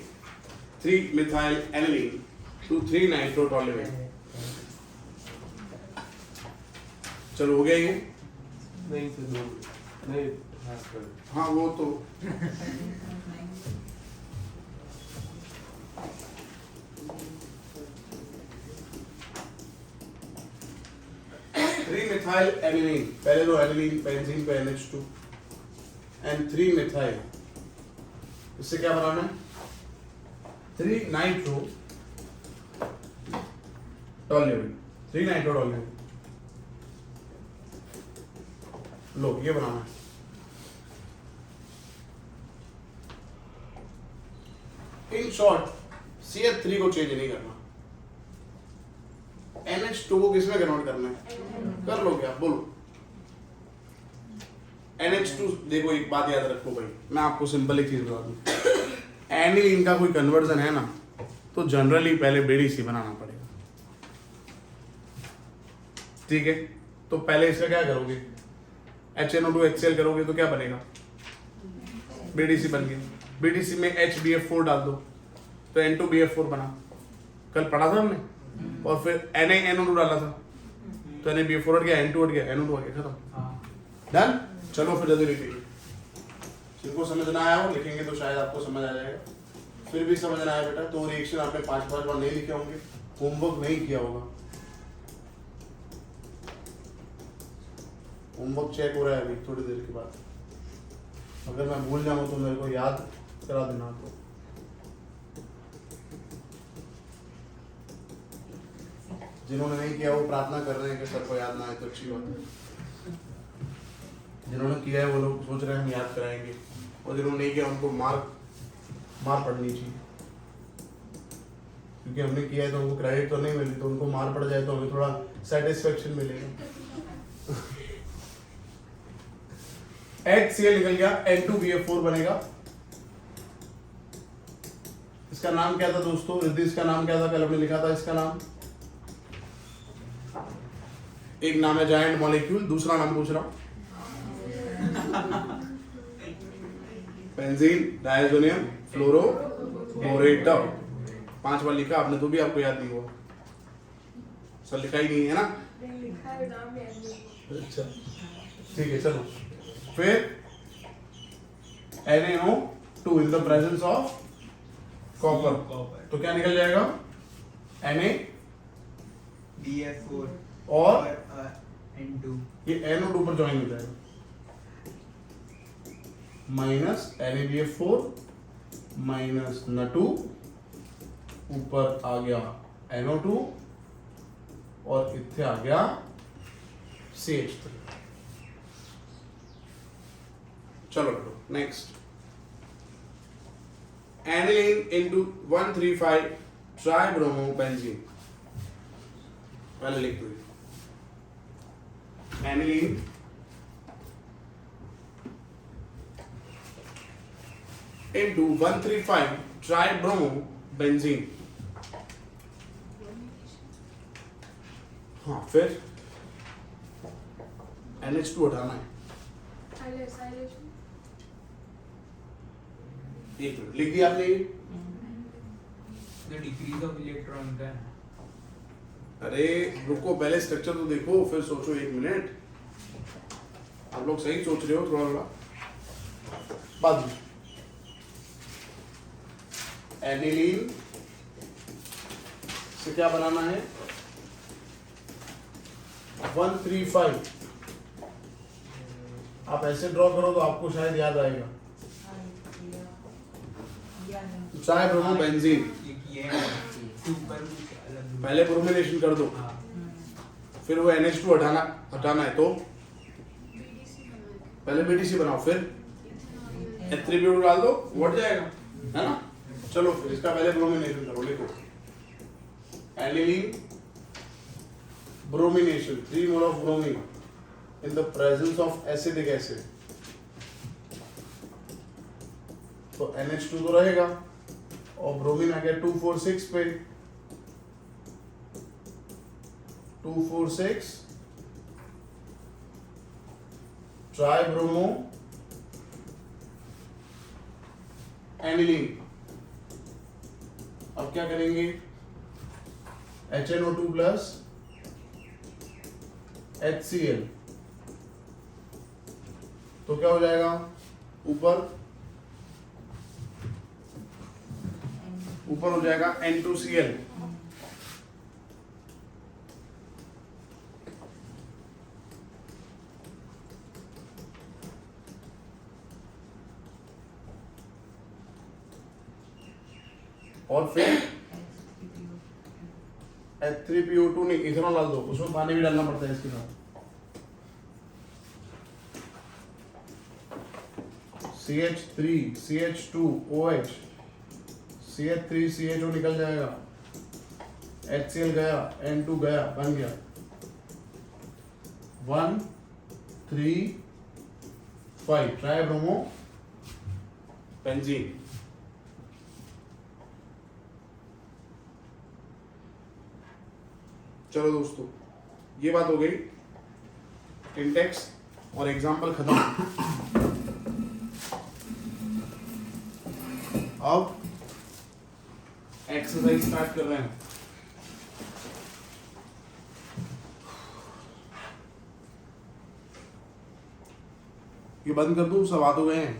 Speaker 1: 3-methyl aniline to 3-nitrotoluene। चलो हो गया ये,
Speaker 5: नहीं तो दो नहीं
Speaker 1: हाँ वो तो methyl aniline, पहले तो aniline बेंजीन पे NH2 and 3-methyl, इससे क्या बनाना है, 3-nitrotoluene, 3-nitrotoluene, लो ये बनाना है। इन शॉर्ट CH3 को चेंज नहीं करना, NH2 को किसमें कन्वर्ट करना है, कर लो क्या, बोलो। NH2 देखो एक बात याद रखो भाई, मैं आपको सिंपल एक चीज बता दूं, एनिलीन का कोई कन्वर्जन है ना, तो जनरली पहले BDC बनाना पड़ेगा, ठीक है। तो पहले इसका क्या करोगे, HNO2 HCl करोगे तो क्या बनेगा, BDC बन गया, BDC में HBF4 डाल दो तो N2BF4 बना, कल पढ़ा था हमने, और फिर NaNO2 डाला था तो NaBF4 हट गया, N2 हट गया, NO2 हट गया, खत्म, डन। चलो फिर जल्दी लिखिए, जिनको समझना आया हो लिखेंगे तो शायद आपको समझ आ जाएगा, फिर भी समझ ना आया बेटा तो रिएक्शन आपने 5-5 बार नहीं लिखे होंगे, होमवर्क नहीं किया होगा, होमवर्क चेक हो रहा है अभी थोड़ी देर के बाद, अगर मैं भूल जाऊँ तो मेरे को याद करा देना आपको। जिन्होंने नहीं किया वो प्रार्थना कर रहे हैं कि सर को याद ना आए तो अच्छी बात है, जिन्होंने किया है वो लोग सोच रहे हैं हम याद कराएंगे, और जिन्होंने नहीं किया उनको मार पड़नी चाहिए, क्योंकि हमने किया है तो उनको क्रेडिट तो नहीं मिली, तो उनको मार पड़ जाए तो हमें थोड़ा सेटिस्फेक्शन मिलेगा। HCl निकल गया, N2BF4 बनेगा, इसका नाम क्या था दोस्तों, इसका नाम क्या था, कल हमने लिखा था इसका नाम एक नाम है जायंट मॉलिक्यूल, दूसरा नाम पूछ रहा हूँ। Benzene, diazonium, फ्लोरोबोरेटम। 5 बार लिखा आपने तो भी आपको याद नहीं हुआ। सर लिखा ही नहीं है ना?
Speaker 3: लिखा है नाम याद नहीं।
Speaker 1: अच्छा ठीक है चलो। फिर NaO2 in the presence of copper, तो क्या निकल जाएगा? Na
Speaker 4: BF4
Speaker 1: और
Speaker 4: N2
Speaker 1: ये NO2 पर ज्वाइन हो जाएगा, माइनस NaBF4 माइनस N2, ऊपर आ गया NO2 और इत्थे आ गया CH3। चलो नेक्स्ट, aniline into 135 ट्राइब्रोमोबेंजीन। पहले लिख दो aniline into 135 ट्राइब्रोमोबेंजीन। हाँ फिर NH2 हटाना है।
Speaker 3: साइलेशन
Speaker 1: एक मिनट लिख दिया आपने ये?
Speaker 4: the decrease of electron का है।
Speaker 1: अरे रुको, पहले स्ट्रक्चर तो देखो फिर सोचो। 1 मिनट, आप लोग सही सोच रहे हो, थोड़ा थोड़ा बाद में। एनिलीन से क्या बनाना है? 135। आप ऐसे ड्रॉ करो तो आपको शायद याद आएगा। ट्राइब्रोमोबेंजीन,
Speaker 4: ये है ऊपर कुछ अलग।
Speaker 1: पहले ब्रोमिनेशन कर दो,
Speaker 4: हाँ
Speaker 1: फिर वो NH2 हटाना है तो पहले BTC बनाओ, फिर एट्रीब्यूट डाल दो, वो हट जाएगा, है ना? चलो फिर इसका पहले ब्रोमिनेशन करो। लिखो aniline bromination, 3 mole of bromine in the presence of acidic acid. तो NH2 तो रहेगा और ब्रोमीन आ गया 246 पे, 246 ट्राइब्रोमो एनिलीन। अब क्या करेंगे? HNO2 प्लस HCl, तो क्या हो जाएगा? ऊपर हो जाएगा N2Cl। और फिर H3PO2 नहीं, इथेनॉल डाल दो, उसमें पानी भी डालना पड़ता है इसके साथ। CH3 CH2 OH, CH3 CHO निकल जाएगा, HCl गया, N2 गया, बन गया 1 3 5 ट्राइब्रोमो बेंजीन। चलो दोस्तों, ये बात हो गई इंडेक्स और एग्जाम्पल खत्म। अब एक्सरसाइज स्टार्ट कर रहे हैं। ये बंद कर दूं, सब आ तो गए हैं,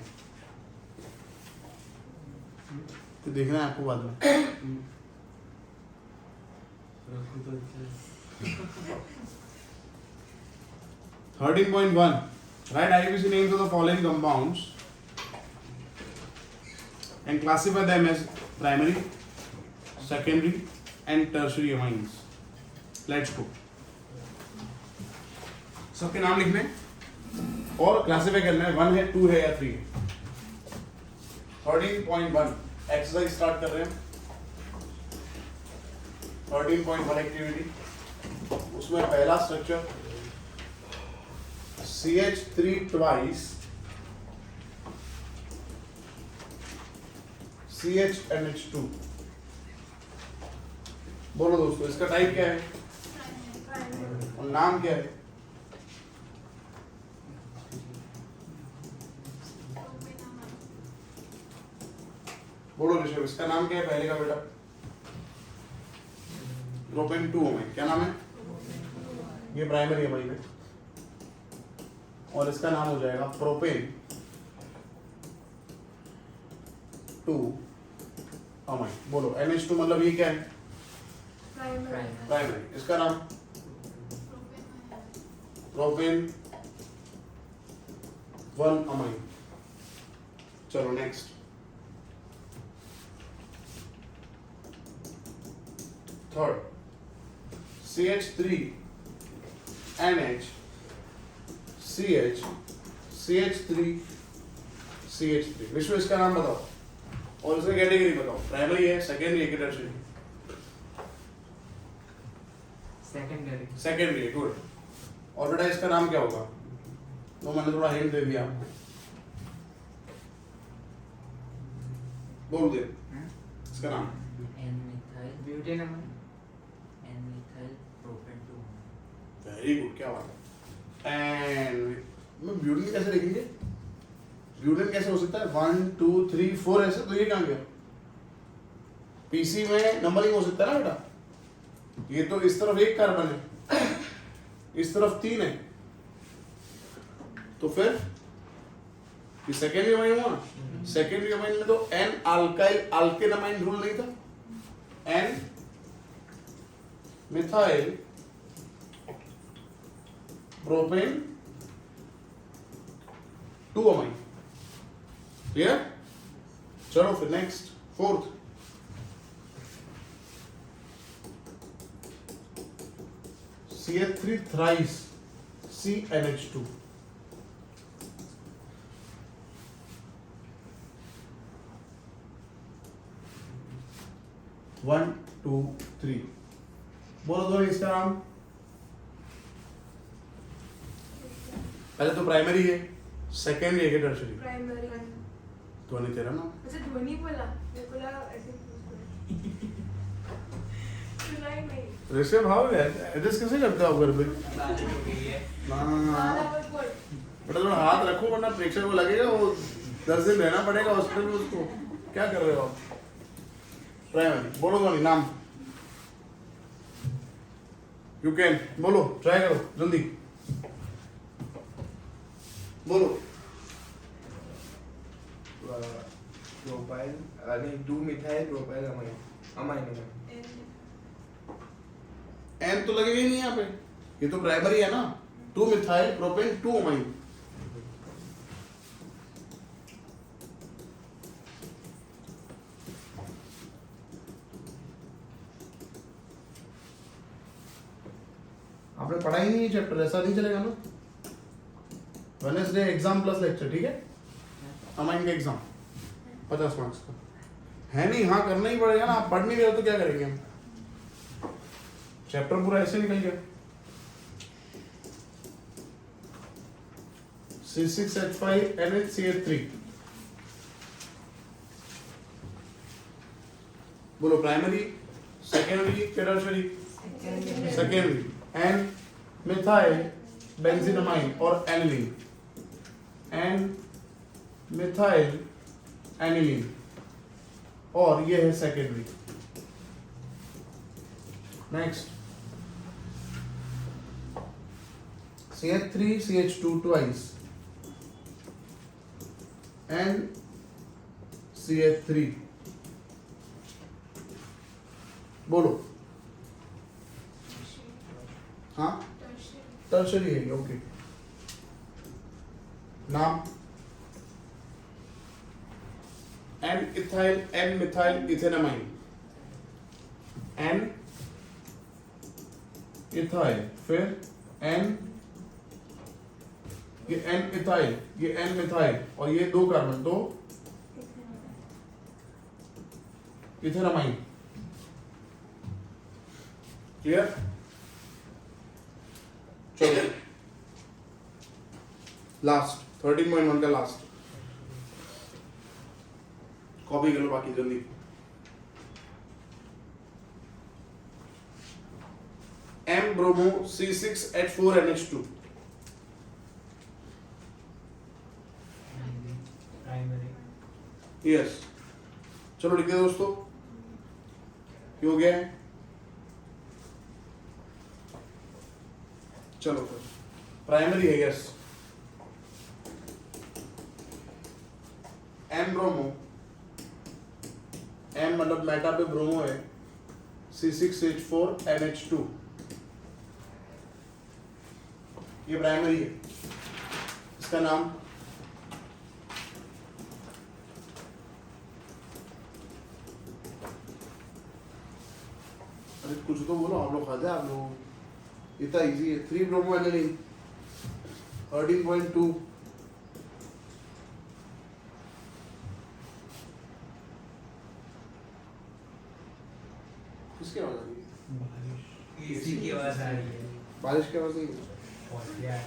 Speaker 1: तो देखना है आपको बाद में। 13.1 write IUPAC names of the following compounds and classify them as primary, secondary and tertiary amines. Let's go. सबके नाम लिखने और क्लासिफाई करना है, 1 है, 2 है या 3 है। 13.1 एक्सरसाइज स्टार्ट कर रहे हैं। 13.1 एक्टिविटी, उसमें पहला स्ट्रक्चर CH3 twice CHNH2। बोलो दोस्तों, इसका टाइप क्या है? नाम क्या है? बोलो ऋषभ, इसका नाम क्या है पहले का बेटा? प्रोपेन 2 अमाइन, क्या नाम है? ये प्राइमरी अमाइन है और इसका नाम हो जाएगा प्रोपेन 2 अमाइन। बोलो NH2 मतलब ये क्या है?
Speaker 3: Primary
Speaker 1: primary. इसका नाम प्रोपेन 1 अमाइन। चलो next, third CH3 NH CH CH3 CH3। विश्व इसका नाम बताओ और इसका कैटेगरी बताओ, प्राइमरी है, सेकेंडरी है कि टर्शियरी?
Speaker 4: सेकेंडरी।
Speaker 1: सेकेंडरी है, गुड। और बेटा इसका नाम क्या होगा? तो मैंने थोड़ा हिंट दे दिया आपको, बोल दे इसका नाम।
Speaker 5: N methyl
Speaker 4: butane amine.
Speaker 5: N methyl propan 2
Speaker 1: very good, क्या बात है। एंड मैं ब्यूटेन कैसे लिखेंगे? ब्यूटेन कैसे हो सकता है? 1 2 3 4 ऐसे, तो ये कहाँ गया? पीसी में नंबरिंग हो सकता है ना बेटा? ये तो इस तरफ एक कार्बन है, इस तरफ 3 है, तो फिर ये सेकेंडरी अमाइन हुआ ना? सेकेंडरी अमाइन में तो N alkyl alkane amine rule नहीं था। N methyl propane 2 amine. Clear? चलो फिर next, fourth CH3 thrice CnH2। One two three, बोलो दो इसका नाम। पहले तो प्राइमरी है, सेकेंडरी है कि टर्शियरी?
Speaker 3: प्राइमरी
Speaker 1: तो नहीं तेरा नाम।
Speaker 3: अच्छा ध्वनि बोला, मैं बोला ऐसे सुनाई नहीं।
Speaker 1: ऋषभ हाउ है एड्रेस कैसे करते हो आप घर पे?
Speaker 4: बात हो गई है।
Speaker 3: वाला बस बोल।
Speaker 1: बेटा थोड़ा हाथ रखो वरना प्रेक्षक को लगेगा वो 10 दिन रहना पड़ेगा हॉस्पिटल में उसको। क्या कर रहे हो आप? प्राइमरी बोलो तो नहीं नाम। यू कैन, बोलो, ट्राई करो जल्दी बोलो।
Speaker 6: प्रोपाइल नहीं 2 methyl propyl amine amine
Speaker 1: N तो लगेगा ही नहीं यहाँ पे, ये तो प्राइमरी है ना। 2 मिथाइल प्रोपेन 2 अमाइन। आपने पढ़ा ही नहीं है चैप्टर, ऐसा नहीं चलेगा ना। वेडनेसडे एग्जाम प्लस लेक्चर, ठीक है? अमाइन का एग्जाम 50 मार्क्स का है नहीं। हाँ करना ही पड़ेगा ना, आप पढ़ नहीं रहे हो तो क्या करेंगे हम? चैप्टर पूरा ऐसे निकल गया। C6H5NH3। बोलो primary, secondary, tertiary? Secondary. N methyl benzenamine और एनिलीन, एन मिथाइल एनिलीन, और ये है secondary. Next CH3 CH2 twice, N CH3। बोलो। हाँ टर्शियरी है, ओके। नाम N ethyl N methyl ethanamine, N ethyl, फिर N, ये N इथाइल, ये N मिथाइल, और ये 2 कार्बन तो इथेनामाइन। क्लियर? चलो लास्ट 13.1 का लास्ट कॉपी कर लो बाकी जल्दी। M bromo C6H4NH2।
Speaker 4: Primary.
Speaker 1: Yes, चलो लिखिए दोस्तों, ये हो गया है। चलो फिर प्राइमरी है, यस। एम ब्रोमो, एम मतलब मेटा पे ब्रोमो है, C6H4NH2, ये प्राइमरी है। इसका नाम अरे कुछ तो बोलो, आप लोग खाते हैं, आप लोग इतना इजी है। 3 ब्रोमो एनिलीन 13.2, किसकी आवाज आ रही है?
Speaker 4: एसी की आवाज आ रही है।
Speaker 1: बारिश की आवाज नहीं है?
Speaker 4: और यार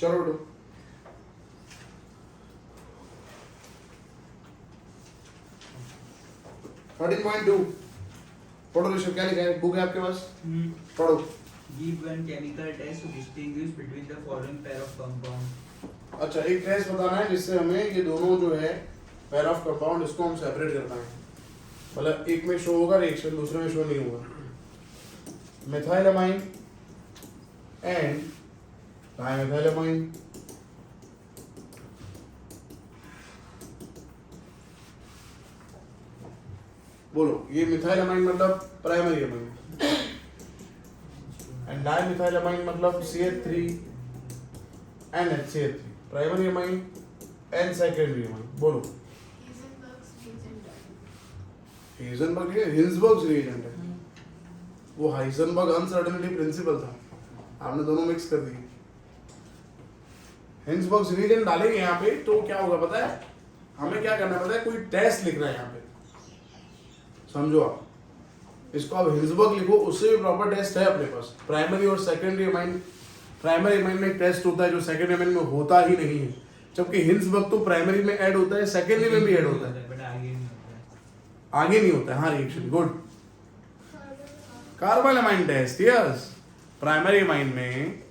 Speaker 1: चलो उठो। थर्टीन पॉइंट टू पढ़ो ऋषभ, क्या लिखा है? बुक है आपके पास, पढ़ो।
Speaker 4: Give one chemical test to distinguish between the following pair of compound.
Speaker 1: अच्छा, एक टेस्ट बताना है जिससे हमें ये दोनों जो है पेयर ऑफ कंपाउंड, इसको हम सेपरेट कर पाएंगे। मतलब एक में शो होगा रिएक्शन, दूसरे में शो नहीं होगा। मिथाइलमाइन एंड डाइमिथाइलमाइन। बोलो, ये मिथाइलमाइन मतलब प्राइमरी अमाइन, एंड डाइमिथाइलमाइन मतलब CH3 NH3, primary amine and secondary amine. बोलो, हाइजेनबर्ग हिंसबर्ग रिएजेंट है, वो हाइजेनबर्ग अनसर्टेनिटी प्रिंसिपल था, आपने दोनों मिक्स कर दिए। हिंसबर्ग रिएजेंट डालेंगे यहाँ पे तो क्या होगा पता है? हमें क्या करना पता है? कोई टेस्ट लिखना है यहाँ पे, समझो आप इसको, आप हिंसबर्ग लिखो, उससे भी प्रॉपर टेस्ट है अपने पास। प्राइमरी और सेकेंडरी अमाइन, प्राइमरी अमाइन में एक टेस्ट होता है जो सेकेंडरी अमाइन में होता ही नहीं है, जबकि हिंसबर्ग तो प्राइमरी में ऐड होता है, सेकेंडरी में भी ऐड होता है,
Speaker 4: बट आगे नहीं होता है।
Speaker 1: आगे नहीं होता है। हाँ, reaction good. Carbyl amine test, yes. Primary amine में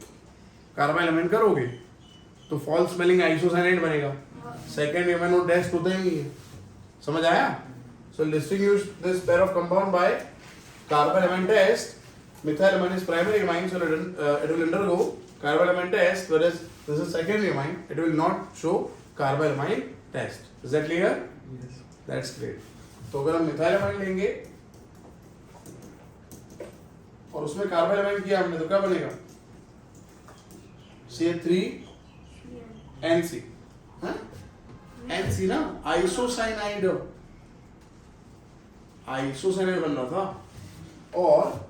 Speaker 1: कार्बाइल अमाइन करोगे तो फॉल्स स्मेलिंग आइसोसाइनाइड बनेगा, सेकेंडरी अमाइन वो टेस्ट होता ही नहीं है। समझ आया? So distinguish this pair of compound by carbonyl amine test. Methyl amine is primary amine, so it will undergo carbonyl amine test, whereas this is secondary amine, it will not show carbonyl amine test. Is that clear?
Speaker 4: Yes.
Speaker 1: That's great. तो अगर हम methyl amine लेंगे और उसमें carbyl amine किया हमने तो क्या बनेगा? CH3NC, हाँ? NC ना, आइसोसाइनाइड, आइसोसाइनाइड बन रहा था। और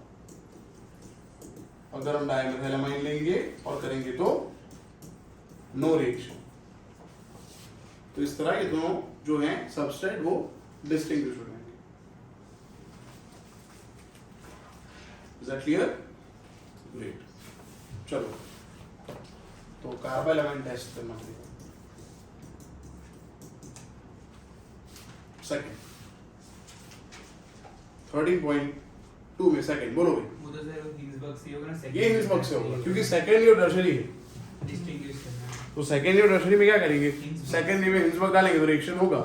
Speaker 1: अगर हम डाइमिथाइलमाइन लेंगे और करेंगे तो नो रिएक्शन। तो इस तरह ये दोनों जो हैं सबस्ट्रेट वो डिस्टिंग्विश हो जाएंगे। Is that clear? ग्रेट। चलो, तो कार्बाइल अमाइन टेस्ट करना पड़ेगा। सेकंड 13.2 में सेकंड बोलो भाई।
Speaker 4: वो तो सर हिंसबर्ग से होगा ना,
Speaker 1: ये हिंसबर्ग से होगा क्योंकि सेकेंडरी और टर्शरी है।
Speaker 4: डिस्टिंग्विश करना है।
Speaker 1: तो सेकेंडरी और टर्शरी में क्या करेंगे? सेकेंडरी में हिंसबर्ग डालेंगे तो रिएक्शन होगा,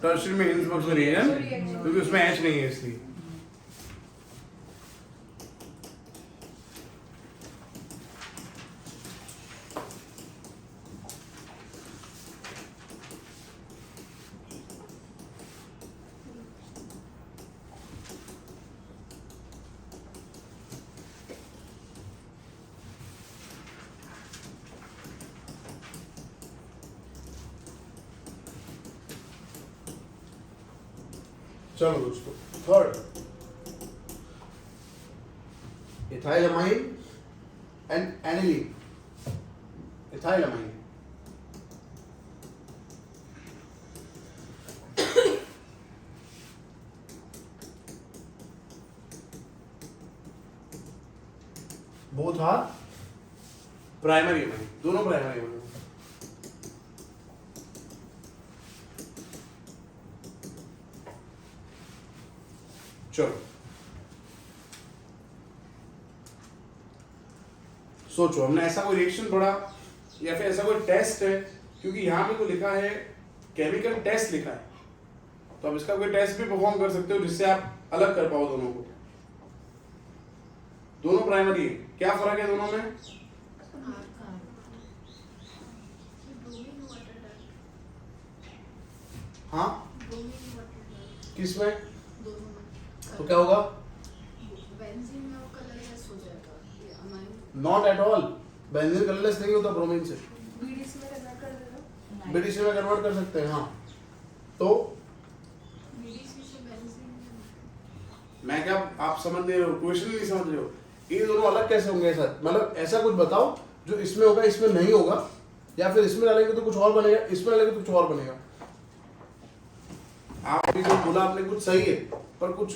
Speaker 1: टर्शरी में हिंसबर्ग से रिएक्शन, क्योंकि उसमें H नहीं है इसलिए। चलो दोस्तों, third ethylamine and aniline. Ethylamine both are primary amine, दोनों प्राइमरी अमाइन। चलो सोचो, हमने ऐसा कोई रिएक्शन पढ़ा या फिर ऐसा कोई टेस्ट है, क्योंकि यहाँ पे तो लिखा है केमिकल टेस्ट लिखा है, तो आप इसका कोई टेस्ट भी परफॉर्म कर सकते हो जिससे आप अलग कर पाओ दोनों को। दोनों प्राइमरी है, क्या फर्क है दोनों में? हाँ किसमें? तो क्या होगा? Not at all, benzene colourless नहीं होता ब्रोमीन से,
Speaker 3: बीडीसी में कन्वर्ट कर देना।
Speaker 1: बीडीसी में कन्वर्ट कर सकते हैं। हाँ तो मैं क्या, आप समझ नहीं रहे हो, क्वेश्चन नहीं समझ रहे हो, ये दोनों अलग कैसे होंगे? ऐसा मतलब ऐसा कुछ बताओ जो इसमें होगा इसमें नहीं होगा, या फिर इसमें डालेंगे तो कुछ और बनेगा, इसमें डालेंगे तो कुछ और बनेगा। आपने जो बोला आपने कुछ सही है, पर कुछ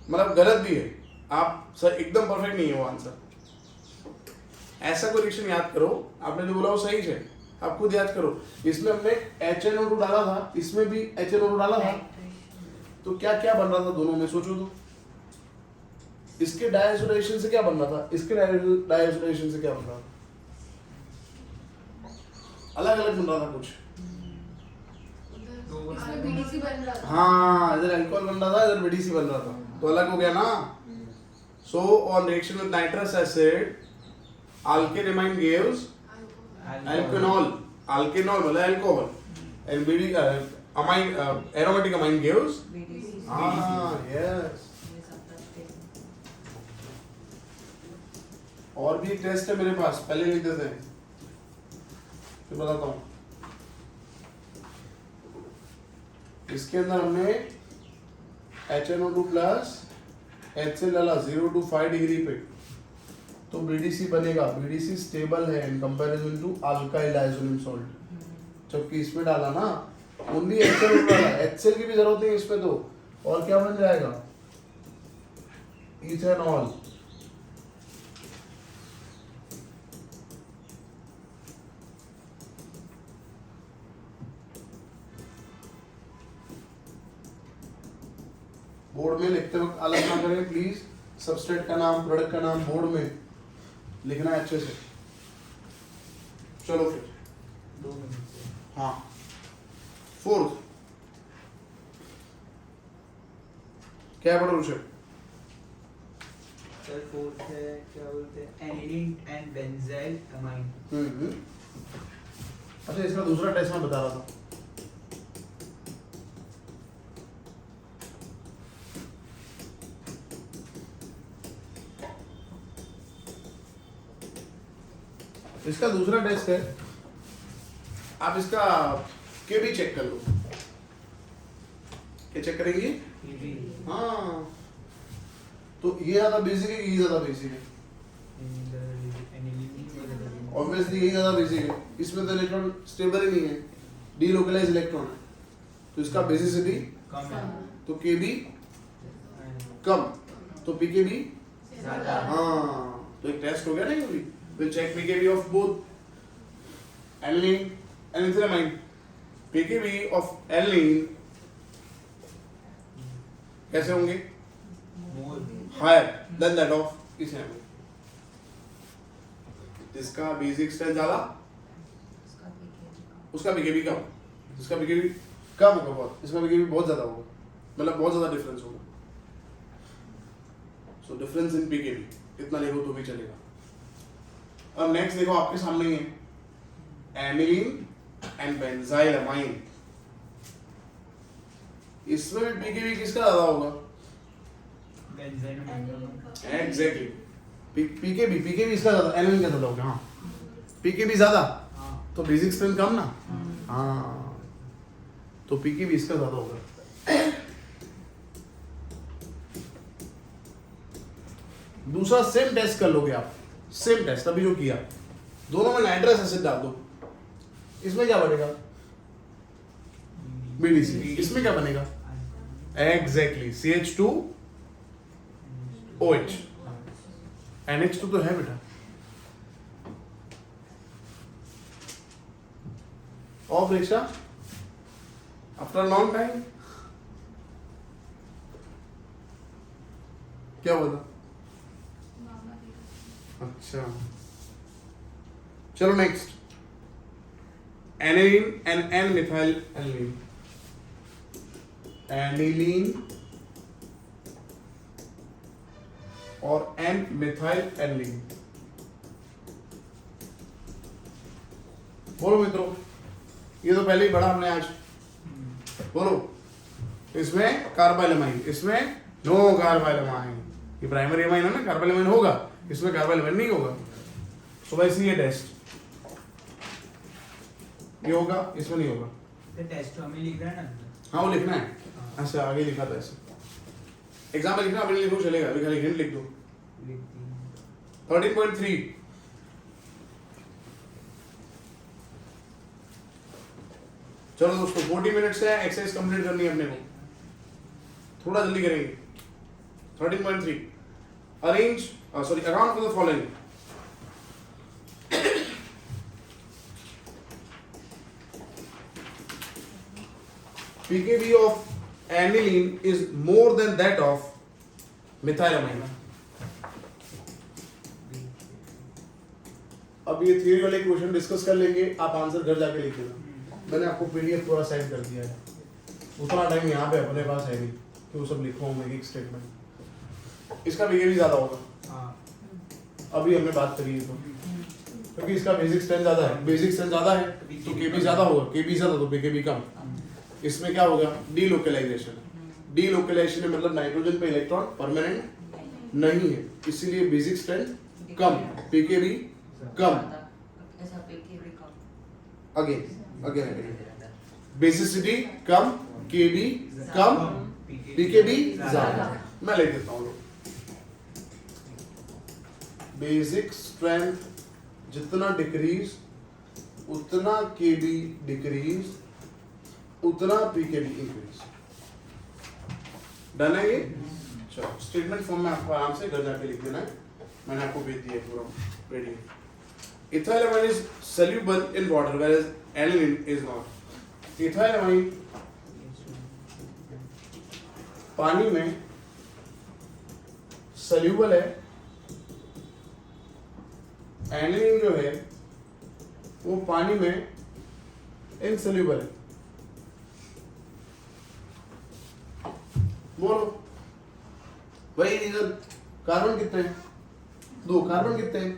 Speaker 1: मतलब गलत भी है, आप सर एकदम परफेक्ट नहीं है वो आंसर। ऐसा कोई रिएक्शन याद करो, आपने जो बोला वो सही है, आप खुद याद करो। इसमें हमने HNO2 डाला था, इसमें भी HNO2 डाला था, तो क्या क्या बन रहा था दोनों में? सोचो तो, इसके डायसोलेशन से क्या बन रहा था, इसके डायसोलेशन से क्या बन रहा था? अलग अलग बन रहा था कुछ।
Speaker 3: इसमें बीडीसी बन रहा था।
Speaker 1: हाँ, इधर अल्कोहल बन रहा था, इधर बीडीसी बन रहा था, तो अलग हो गया ना। So on reaction with nitrous acid, alkylamine gives alkanol, alkanol मतलब alcohol, and amine, aromatic amine gives
Speaker 2: BDC.
Speaker 1: yes।
Speaker 2: ये सब करते हैं।
Speaker 1: और भी एक टेस्ट है मेरे पास, पहले लिख देते हैं फिर बताता हूँ। इसके अंदर हमने HNO2 प्लस HCl डाला 0 to 5 डिग्री पे, तो BDC बनेगा। BDC स्टेबल है in comparison to alkyl diazonium salt. जबकि इसमें डाला ना ओनली HCl डाला, HCl की भी जरूरत नहीं इसमें, तो और क्या बन जाएगा? इथेनॉल। बोर्ड में लिखते वक्त अलग ना करें प्लीज, सबस्ट्रेट का नाम, प्रोडक्ट का नाम बोर्ड में लिखना है अच्छे से। चलो फिर
Speaker 4: 2 मिनट से।
Speaker 1: हाँ, फोर्थ क्या पढ़ो ऋषभ?
Speaker 4: सर फोर्थ है, क्या बोलते हैं, एनिलीन एंड बेंजाइल अमाइन।
Speaker 1: अच्छा, इसका दूसरा टेस्ट मैं बता रहा था। इसका दूसरा टेस्ट है, आप इसका के भी चेक कर लो। क्या चेक करेंगे? हाँ, तो ये ज्यादा बेसिक है कि ये ज्यादा बेसिक है? ऑब्वियसली यही ज्यादा बेसिक है, इसमें तो इलेक्ट्रॉन स्टेबल ही नहीं है, डीलोकलाइज इलेक्ट्रॉन है, तो इसका बेसिसिटी
Speaker 4: कम है,
Speaker 1: तो के भी कम, तो पीके भी
Speaker 4: ज्यादा।
Speaker 1: हाँ, तो एक टेस्ट हो गया ना ये भी। We'll check pKb of both aniline and ethylamine. pKb of aniline कैसे होंगे?
Speaker 4: मोर
Speaker 1: Higher than that of ethylamine. इसका बेसिक स्ट्रेंथ ज्यादा,
Speaker 2: उसका पीके कम।
Speaker 1: उसका pKb कम, इसका pKb कम होगा बहुत, इसका pKb बहुत ज्यादा होगा, मतलब बहुत ज्यादा डिफरेंस होगा। सो डिफरेंस इन pKb इतना लिखो तो भी चलेगा। अब नेक्स्ट देखो आपके सामने ही है एनिलीन एंड बेंजाइल अमाइन। इसमें भी पीकेबी किसका ज्यादा होगा?
Speaker 4: बेंजाइल में
Speaker 1: एग्जैक्टली, पीकेबी इसका ज्यादा, एनिलीन का ज्यादा होगा। हाँ, पीकेबी ज्यादा
Speaker 4: हाँ,
Speaker 1: तो बेसिक स्ट्रेंथ कम ना। हाँ, तो पीकेबी इसका ज्यादा होगा। दूसरा सेम टेस्ट कर लोगे आप, सेम टेस्ट अभी जो किया, दोनों में नाइट्रस एसिड डाल दो, इसमें क्या बनेगा? बीडीसी। इसमें क्या बनेगा? एग्जैक्टली CH2OH, NH2 तो है बेटा। और परीक्षा आफ्टर लॉन्ग टाइम क्या हुआ था?
Speaker 3: मामा की
Speaker 1: अच्छा चलो नेक्स्ट, aniline and N methyl aniline, aniline और एन मिथाइल एनिलीन। बोलो मित्रों, ये तो पहले ही पढ़ा हमने आज। बोलो, इसमें कार्बाइलमाइन, इसमें नो कार्बाइलमाइन। ये प्राइमरी एमाइन है ना, कार्बाइलमाइन होगा, इसमें कार्बाइलमाइन नहीं होगा। सो वैसे ये टेस्ट ये होगा, इसमें नहीं होगा।
Speaker 4: तो टेस्ट हमें लिख रहा है ना।
Speaker 1: हाँ वो लिखना है, अच्छा आगे लिखा था ऐसे। एग्जाम में लिखना, अभी लिखो चलेगा, अभी खाली हिंट लिख दो।
Speaker 4: लिख दी।
Speaker 1: 13.3 चलो दोस्तों 40 मिनट्स है, एक्सरसाइज कंप्लीट करनी है अपने को, थोड़ा जल्दी करेंगे। 13.3 arrange sorry account for the following. pKb of aniline is more than that of methylamine. अब ये थियरी वाले क्वेश्चन डिस्कस कर लेंगे, आप आंसर घर जाके लिख देना। मैंने आपको पीडीएफ पूरा सेंड कर दिया है, उतना टाइम यहाँ पे अपने पास है नहीं कि वो सब लिखूँ मैं एक स्टेटमेंट। इसका पीकेबी ज़्यादा होगा, अभी हमने बात करी है तो, क्योंकि इसका बेसिक स्ट्रेंथ ज़्यादा है, बेसिक स्ट्रेंथ ज़्यादा है तो केबी ज़्यादा होगा, केबी ज़्यादा तो पीकेबी कम। इसमें क्या होगा? डीलोकलाइजेशन। डीलोकलाइजेशन मतलब नाइट्रोजन पे इलेक्ट्रॉन परमानेंट नहीं है, इसीलिए बेसिक स्ट्रेंथ कम, पीकेबी कम।
Speaker 2: ऐसा पीकेबी कम,
Speaker 1: अगेन अगेन बेसिसिटी कम, केबी कम, पीकेबी ज्यादा। मैं लिख देता हूँ, बेसिक स्ट्रेंथ जितना डिक्रीज उतना केबी डिक्रीज, उतना पीकेबी इंक्रीज। डन है ये? चलो स्टेटमेंट फॉर्म में आपको आराम से घर जाके लिख देना है, मैंने आपको भेज दिया है पूरा ready. Ethylamine is soluble in water whereas aniline is not. Ethylamine पानी में soluble है, aniline जो है वो पानी में insoluble है। बोलो वही रीजन। कार्बन कितने हैं? 2। कार्बन कितने हैं?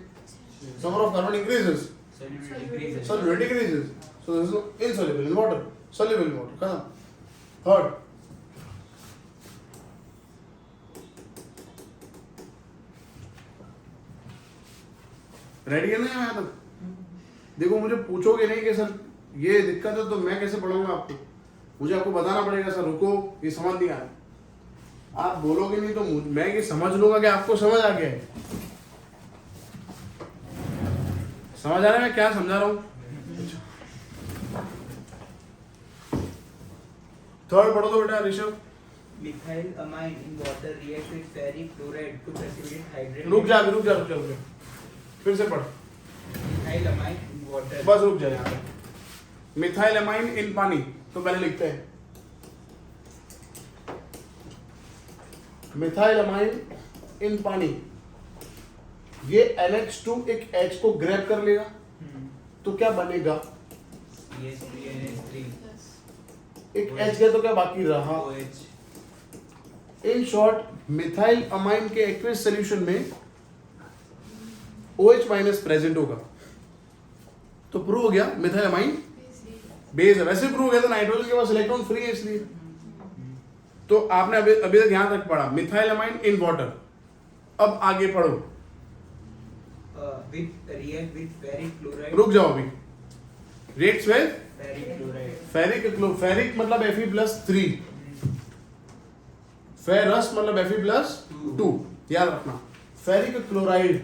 Speaker 1: Number of carbon increases, solubility decreases, so this is insoluble in water, soluble in water. खत्म। Third, रेडी है ना यहाँ तक? देखो मुझे पूछोगे नहीं कि सर ये दिक्कत है तो मैं कैसे पढ़ूंगा आपको, मुझे आपको बताना पड़ेगा सर रुको ये समझ नहीं आ रहा। आप बोलोगे नहीं तो मैं ये समझ लूंगा कि आपको समझ आ गया है। समझ आ रहा है मैं क्या समझा रहा हूँ? थर्ड पढ़ो तो बेटा Rishabh.
Speaker 4: Methylamine in water reacts with ferric chloride to precipitate hydrate.
Speaker 1: रुक जा फिर से पढ़।
Speaker 4: Methylamine in water.
Speaker 1: बस रुक जा यहाँ पे। मिथाइलमाइन इन पानी, तो पहले लिखते हैं मिथाइलमाइन इन पानी। ये NH2 एक H को ग्रैब कर लेगा तो क्या बनेगा?
Speaker 4: CH3NH3.
Speaker 1: एक H गया तो क्या बाकी रहा?
Speaker 4: OH.
Speaker 1: In short methyl amine के एक्वियस सॉल्यूशन में OH माइनस प्रेजेंट होगा, तो प्रूव हो गया मिथाइल अमाइन बेस है। वैसे प्रूव हो गया था नाइट्रोजन के पास इलेक्ट्रॉन फ्री है इसलिए। तो आपने अभी तक यहां तक पढ़ा मिथाइल अमाइन इन वाटर। अब आगे पढ़ो,
Speaker 4: React with ferric chloride.
Speaker 1: रुक जाओ अभी। Rates with
Speaker 4: Ferric chloride.
Speaker 1: Ferric मतलब Fe+3, फेरस मतलब Fe+2। याद रखना फेरिक क्लोराइड।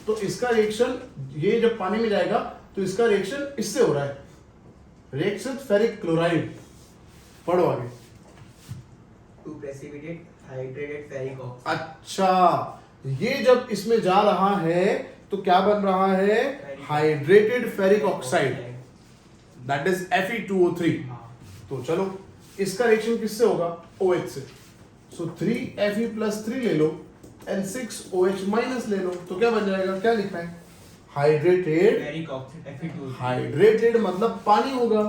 Speaker 1: तो इसका रिएक्शन ये जब पानी में जाएगा तो इसका रिएक्शन इससे हो रहा है, रिएक्शन फेरिक क्लोराइड। पढ़ो आगे।
Speaker 4: To precipitate hydrated ferric oxide.
Speaker 1: अच्छा, ये जब इसमें जा रहा है तो क्या बन रहा है? Hydrated ferric oxide, that is Fe2O3।
Speaker 4: हाँ.
Speaker 1: तो चलो इसका रिएक्शन किससे होगा? OH से। सो 3Fe + 3 ले लो एंड 6OH माइनस ले लो, तो क्या बन जाएगा? क्या लिखना है? Hydrated.
Speaker 4: Ferric oxide Fe2।
Speaker 1: Hydrated मतलब पानी होगा।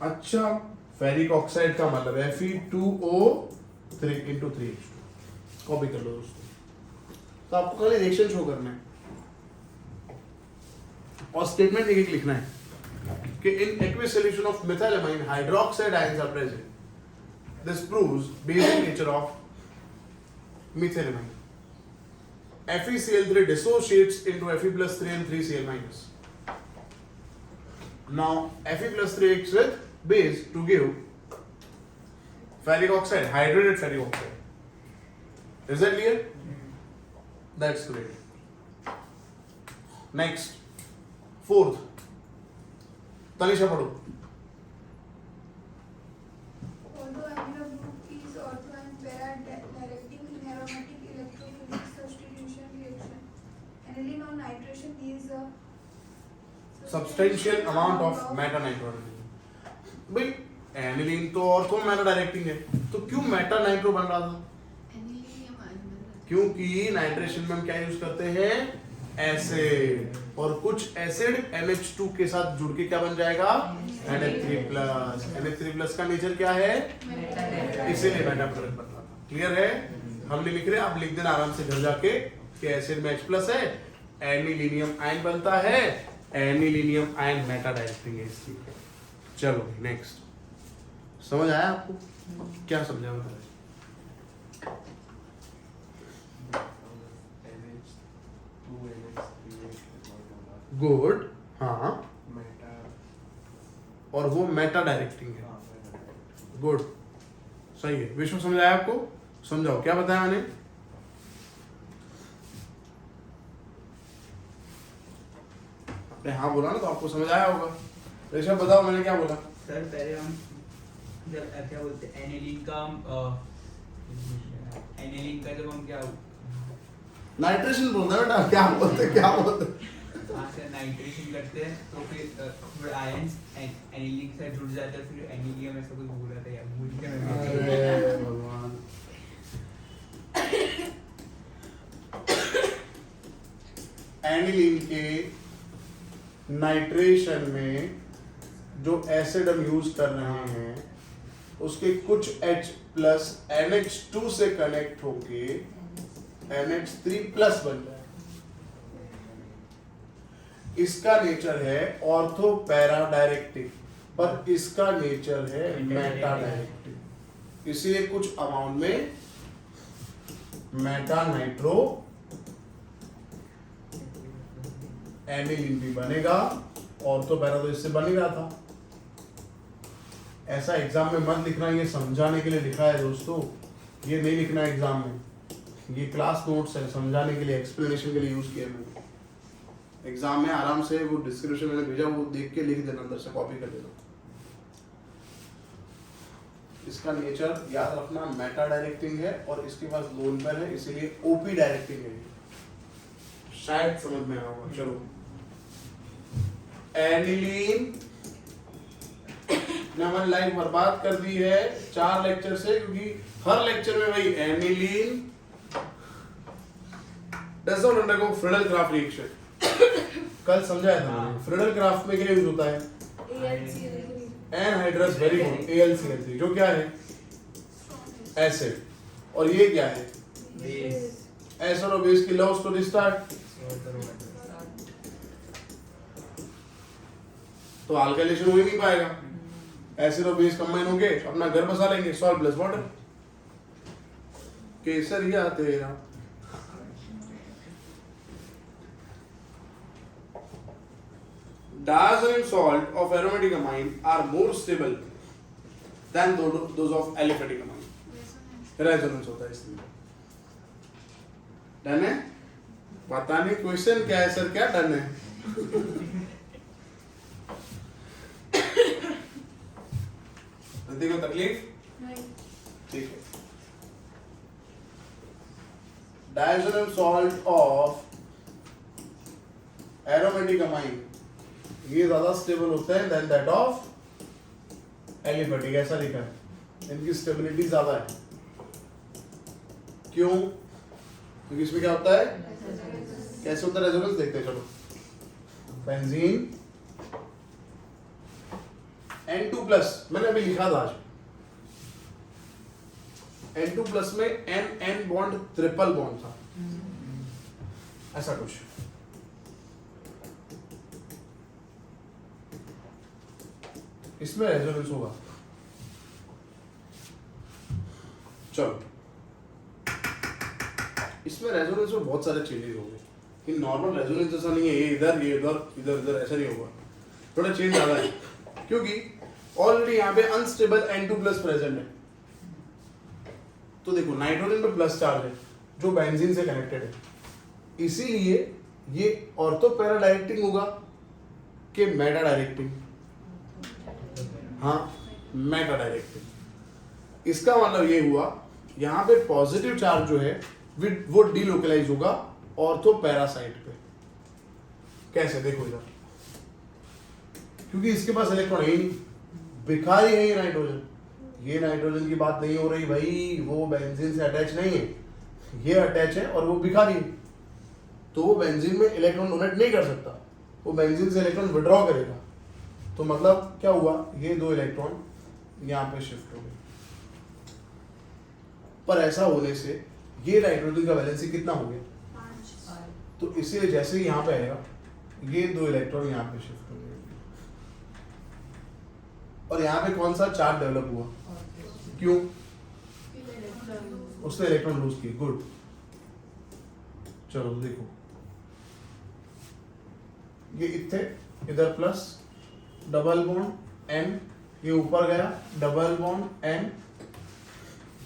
Speaker 1: अच्छा, फेरिक ऑक्साइड का मतलब है Fe2O3 × 3H2। कॉपी कर लो दोस्तों। तो आपको खाली रिएक्शन शो करना है और स्टेटमेंट एक लिखना है कि in aqueous solution of methylamine hydroxide ions are present. This proves basic nature of methylamine. FeCl3 dissociates into Fe + 3 and 3Cl-. Now Fe + 3 acts with base to give ferric oxide, hydrated ferric oxide. Is that clear? That's great. Next, fourth. Tanisha पढ़ो।
Speaker 3: Although amino group is ortho and para directing in aromatic electrophysics substitution reaction, aniline on nitration is a
Speaker 1: Substantial amount of meta nitrogen। भाई aniline तो ortho Meta directing है, तो क्यों Meta nitro बन रहा था? क्योंकि नाइट्रेशन में हम क्या यूज करते हैं? एसिड, और कुछ एसिड NH2 के साथ जुड़ के क्या बन जाएगा? NH3+। NH3+ का नेचर क्या है? इसीलिए मेटा प्रोडक्ट बन रहा था। क्लियर है? हम नहीं लिख रहे, आप लिख देना आराम से घर जाके कि एसिड में H+ है, एनिलीनियम आयन बनता है, एनिलीनियम आयन मेटा डायरेक्टिंग है इसकी। चलो नेक्स्ट, समझ आया आपको? क्या समझा बताइए? गुड, हाँ, और वो मेटा डायरेक्टिंग है। गुड, सही है। विश्व समझ आया आपको? समझाओ, क्या बताया मैंने? आपने हाँ बोला ना, तो आपको समझ आया होगा। विश्व बताओ मैंने क्या बोला?
Speaker 4: सर पहले हम जब क्या बोलते हैं एनिलीन का जब हम क्या
Speaker 1: नाइट्रेशन बोलना है बेटा, क्या बोलते क्या बोलते?
Speaker 4: हाँ सर, नाइट्रेशन करते हैं तो फिर आयंस एनिलीन के साथ जुड़ जाते हैं, फिर एनिलियम ऐसा कुछ बोल रहा था यार, भूल गया।
Speaker 1: अरे भगवान। एनिलीन के नाइट्रेशन में जो एसिड हम यूज कर रहे हैं उसके कुछ H+ NH2 से कनेक्ट होके NH3+ बन जाए। इसका नेचर है ऑर्थो पैरा डायरेक्टिव, पर इसका नेचर है मेटा डायरेक्टिव। इसीलिए कुछ अमाउंट में मेटा नाइट्रो एनिलीन भी बनेगा, ऑर्थो पैरा तो इससे बन ही रहा था। ऐसा एग्जाम में मत लिखना, ये समझाने के लिए लिखा है दोस्तों, ये नहीं लिखना है एग्जाम में। ये क्लास नोट्स है, समझाने के लिए, एक्सप्लेनेशन के लिए यूज किया मैंने। एग्जाम में आराम से वो डिस्क्रिप्शन मैंने भेजा, वो देख के लिख देना, अंदर से कॉपी कर देना। इसका नेचर याद रखना, मेटा डायरेक्टिंग है और इसके पास लोन पेयर है, इसीलिए ओपी डायरेक्टिंग है। शायद समझ में आया होगा। चलो, एनिलीन ने हमारी लाइफ बर्बाद कर दी है 4 लेक्चर से, क्योंकि हर लेक्चर में भाई aniline does not undergo Friedel-Crafts reaction। कल समझाया था मैंने, Friedel-Crafts में क्या यूज होता है? एनहाइड्रस, वेरी गुड, AlCl3, जो क्या है? एसिड। और ये क्या है?
Speaker 4: बेस।
Speaker 1: एसिड और बेस की लव स्टोरी स्टार्ट। तो अल्काइलेशन हो ही नहीं पाएगा, एसिड और बेस कंबाइन होके अपना घर बसा लेंगे, सॉल्ट प्लस वाटर। केसरिया तेरा। Diazoxide salt of aromatic amine are more stable than those of aliphatic amine। Resonance होता है इसलिए। डन है? बताने क्वेश्चन क्या है सर, क्या डन है? को तकलीफ
Speaker 3: नहीं।
Speaker 1: ठीक है। Diazoxide salt of aromatic amine ये ज्यादा स्टेबल होता है देन दैट ऑफ एलिफेटिक ऐसा लिखा है, इनकी स्टेबिलिटी ज्यादा है। क्यों? क्योंकि इसमें क्या होता है, कैसे होता है रेजोनेंस देखते हैं। चलो, बेंजीन N2+, मैंने अभी लिखा था आज, N2+ में N बॉन्ड ट्रिपल बॉन्ड था, ऐसा कुछ। इसमें रेजोनेंस होगा। चलो, इसमें रेजोनेंस में बहुत सारे चेंजेस होंगे, कि नॉर्मल रेजोनेंस जैसा नहीं है, ये इधर इधर इधर ऐसा नहीं होगा, थोड़ा चेंज ज्यादा है, क्योंकि ऑलरेडी यहाँ पे अनस्टेबल N2+ प्रेजेंट है। तो देखो, नाइट्रोजन पे प्लस चार्ज है जो बेंजीन से कनेक्टेड है, इसीलिए ये ऑर्थो पैरा डायरेक्टिंग होगा कि मेटा डायरेक्टिंग? हाँ, मेटा डायरेक्टिंग। इसका मतलब ये हुआ, यहाँ पे पॉजिटिव चार्ज जो है वो डीलोकलाइज होगा ऑर्थो पैरा साइड पे। कैसे? देखो इधर, क्योंकि इसके पास इलेक्ट्रॉन है ही नहीं, भिखारी है ये नाइट्रोजन। ये नाइट्रोजन की बात नहीं हो रही भाई, वो बेंजीन से अटैच नहीं है, ये अटैच है और वो भिखारी है, तो वो बेंजीन में इलेक्ट्रॉन डोनेट नहीं कर सकता, वो बेंजीन से इलेक्ट्रॉन विड्रॉ करेगा। तो मतलब क्या हुआ, ये 2 इलेक्ट्रॉन यहाँ पे शिफ्ट हो गए। पर ऐसा होने से ये नाइट्रोजन का वैलेंसी कितना हो गया,
Speaker 3: 5।
Speaker 1: तो इसीलिए जैसे ही यहाँ पे आएगा, ये 2 इलेक्ट्रॉन यहाँ पे शिफ्ट हो गए, और यहाँ पे कौन सा चार्ज डेवलप हुआ? क्यों? उसने इलेक्ट्रॉन लूज किए। गुड। चलो देखो, ये इधर प्लस डबल बॉन्ड N, ये ऊपर गया डबल बॉन्ड N,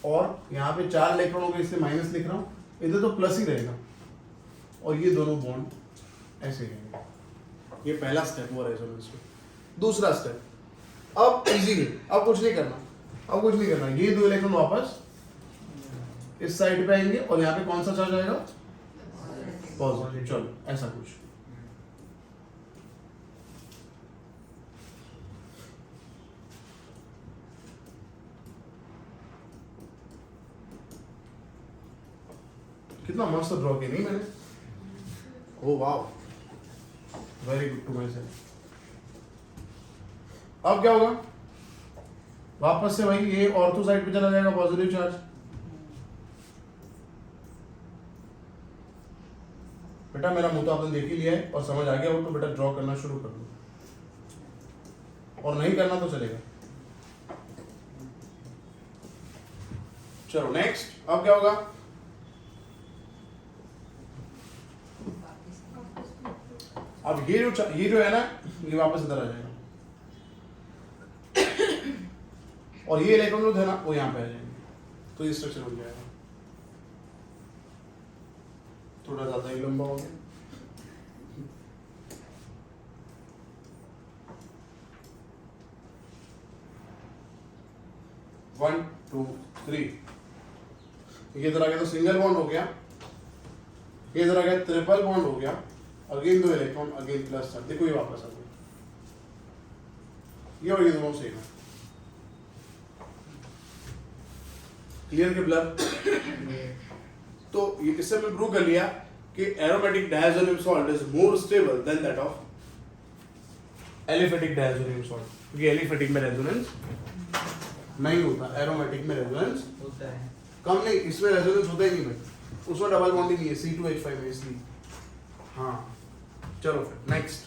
Speaker 1: और यहाँ पे 4 इलेक्ट्रॉन हो गए, इससे माइनस लिख रहा हूँ, इधर तो प्लस ही रहेगा, और ये दोनों बॉन्ड ऐसे रहेंगे। ये पहला स्टेप हुआ रेजोनेंस में। दूसरा स्टेप, अब इजी है, अब कुछ नहीं करना, ये 2 इलेक्ट्रॉन वापस इस साइड पे आएंगे, और यहाँ पे कौन सा चार्ज आएगा? पॉजिटिव। चलो, ऐसा कुछ। कितना मस्त ड्रॉ किया नहीं मैंने? Oh wow, very good to my self. अब क्या होगा, वापस से भाई ये ऑर्थो साइड पे चला जाएगा पॉजिटिव चार्ज। बेटा मेरा मुंह तो आपने देख ही लिया है और समझ आ गया हो, तो बेटा ड्रॉ करना शुरू कर दो, और नहीं करना तो चलेगा। चलो नेक्स्ट, अब क्या होगा, अब ये जो है ना, ये वापस इधर आ जाएगा, और ये इलेक्ट्रॉन जो थे ना, वो यहाँ पे आ जाएंगे, तो ये स्ट्रक्चर बन जाएगा। थोड़ा ज्यादा ही लंबा हो गया। वन टू थ्री, ये इधर आ गया तो सिंगल बॉन्ड हो गया, ये इधर आ गया ट्रिपल बॉन्ड हो गया, again 2 electron, again plus charge. देखो ये वापस आ गया, ये और ये दोनों सेम है। क्लियर के ब्लर? तो इससे हमने प्रूव कर लिया कि aromatic diazonium salt is more stable then that of aliphatic diazonium salt, क्योंकि एलिफेटिक में रेजोनेंस नहीं होता, एरोमेटिक में रेजोनेंस
Speaker 4: होता है।
Speaker 1: कम नहीं, इसमें रेजोनेंस होता ही नहीं भाई, उसमें डबल बॉन्डिंग नहीं है, C2H5 है इसलिए। हाँ चलो फिर नेक्स्ट,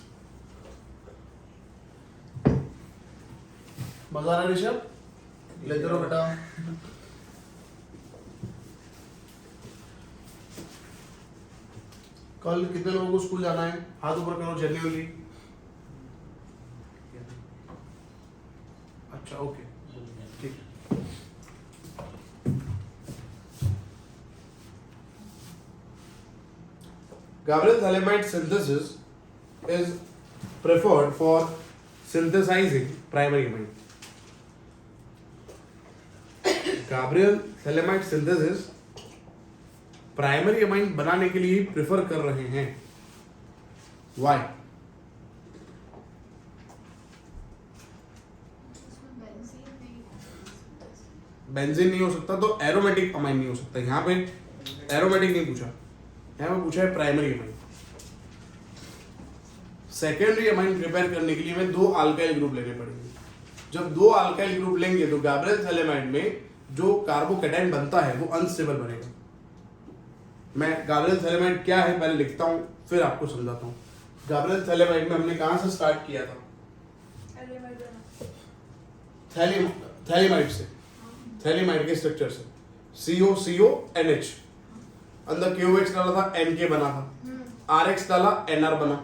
Speaker 1: मजा आ रहा है ऋषभ? ले चलो बेटा। कल कितने लोगों को स्कूल जाना है? हाथ ऊपर करो जेन्युइनली। अच्छा ओके ठीक। Gabriel-Thalamite synthesis is preferred for synthesizing primary amine. Gabriel-Thalamite synthesis primary amine बनाने के लिए प्रेफर कर रहे हैं। Why?
Speaker 3: इसमें बेंजीन
Speaker 1: बेंजीन नहीं हो सकता तो एरोमेटिक अमाइन नहीं हो सकता। यहाँ पे एरोमेटिक नहीं पूछा, यहाँ पे पूछा है primary amine. Secondary amine prepare करने के लिए हमें 2 अल्काइल ग्रुप लेने पड़ेंगे। जब 2 अल्काइल ग्रुप लेंगे तो गाब्रिएल थैलेमाइड में जो कार्बोकैटायन बनता है वो अनस्टेबल बनेगा। मैं गाब्रिएल थैलेमाइड क्या है पहले लिखता हूँ, फिर आपको समझाता हूँ। गाब्रिएल थैलेमाइड में हमने कहाँ से स्टार्ट किया था? थैलेमाइड से, थैलेमाइड के स्ट्रक्चर से। COCONH, अंदर KOH डाला था, NK बना था, RX डाला, NR बना।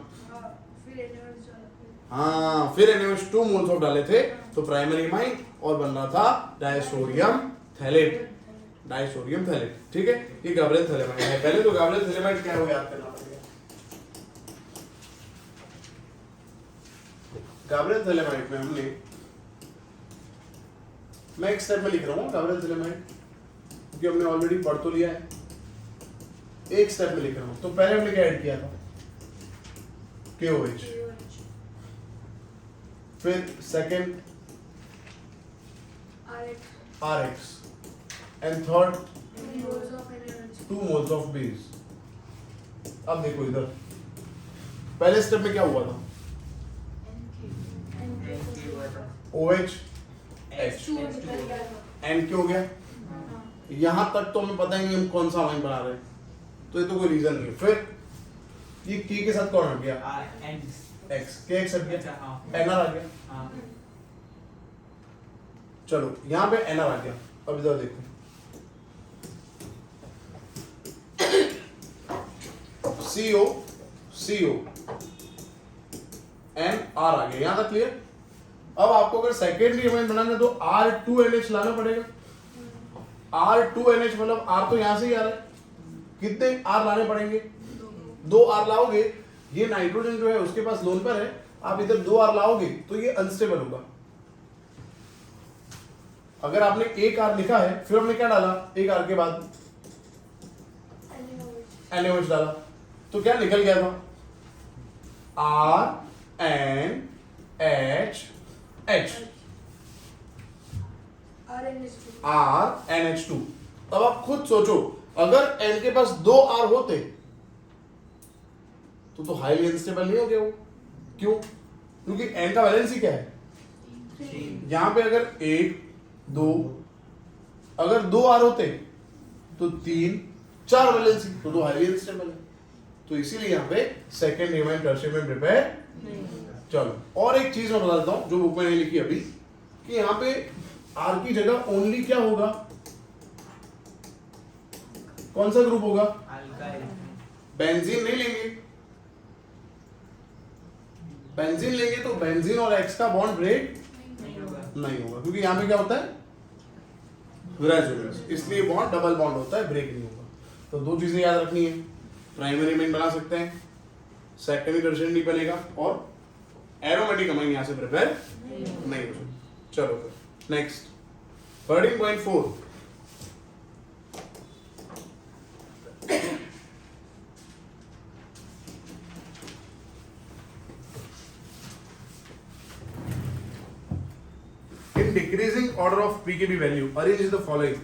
Speaker 1: हाँ, फिर NaOH 2 मोल्स ऑफ डाले थे तो प्राइमरी अमाइन और बन रहा था डायसोडियम थैलेट, डायसोडियम थैलेट। ठीक है, ये गाब्रिएल थैलेमाइड है। पहले तो गाब्रिएल थैलेमाइड क्या है वो याद करना पड़ेगा। गाब्रिएल थैलेमाइड में हमने, मैं एक स्टेप में लिख रहा हूँ गाब्रिएल थैलेमाइड क्योंकि हमने ऑलरेडी पढ़ तो लिया है। एक स्टेप में लिख रहा हूँ। तो पहले हमने क्या ऐड किया था? KOH, फिर second RX and third 2 moles of base. अब देखो इधर, पहले स्टेप में क्या हुआ था? OH NK हो गया। यहां तक तो हमें पता ही नहीं हम कौन सा अमाइन बना रहे हैं, तो ये तो कोई रीजन नहीं है। फिर ये K के साथ कौन हट गया? X, KX हट गया, NR आ गया। चलो यहां पे NR आ गया। अब इधर देखो, CO NR आ गया। यहां तक क्लियर? अब आपको अगर सेकेंडरी अमाइन बनाना है तो R2NH लाना पड़ेगा। R2NH मतलब R तो यहां से ही आ रहा है, कितने R लाने पड़ेंगे? 2 R लाओगे, ये नाइट्रोजन जो है उसके पास लोन पर है, आप इधर 2 R लाओगे तो ये अनस्टेबल होगा। अगर आपने 1 R लिखा है, फिर हमने क्या डाला? 1 R के बाद NaOH डाला, तो क्या निकल गया था? RNH2। अब आप खुद सोचो, अगर N के पास 2 R होते तो हाईली अनस्टेबल नहीं हो गया वो। क्यों? क्योंकि N का वैलेंसी क्या है? यहां पे अगर 1 2, अगर 2 R होते तो 3 4 वैलेंसी, तो हाईली अनस्टेबल है। तो इसीलिए यहाँ पे सेकेंड अमाइन टर्शियरी में प्रिपेयर। चलो और एक चीज मैं बता देता हूँ जो बुक में नहीं लिखी अभी, कि यहाँ पे R की जगह ओनली क्या होगा? कौन सा ग्रुप होगा? बेंजीन नहीं लेंगे। बेंजीन लेंगे तो बेंजीन और X का बॉन्ड ब्रेक नहीं होगा, क्योंकि यहाँ पे क्या होता है? रेजोनेंस, इसलिए बॉन्ड डबल बॉन्ड होता है, ब्रेक नहीं होगा। तो 2 चीजें याद रखनी है, प्राइमरी अमाइन बना सकते हैं, सेकेंडरी टर्शियरी नहीं बनेगा, और एरोमेटिक अमाइन यहां से प्रिपेयर नहीं हो सकता। चलो फिर next 13.4, in decreasing order of pKb value arrange the following.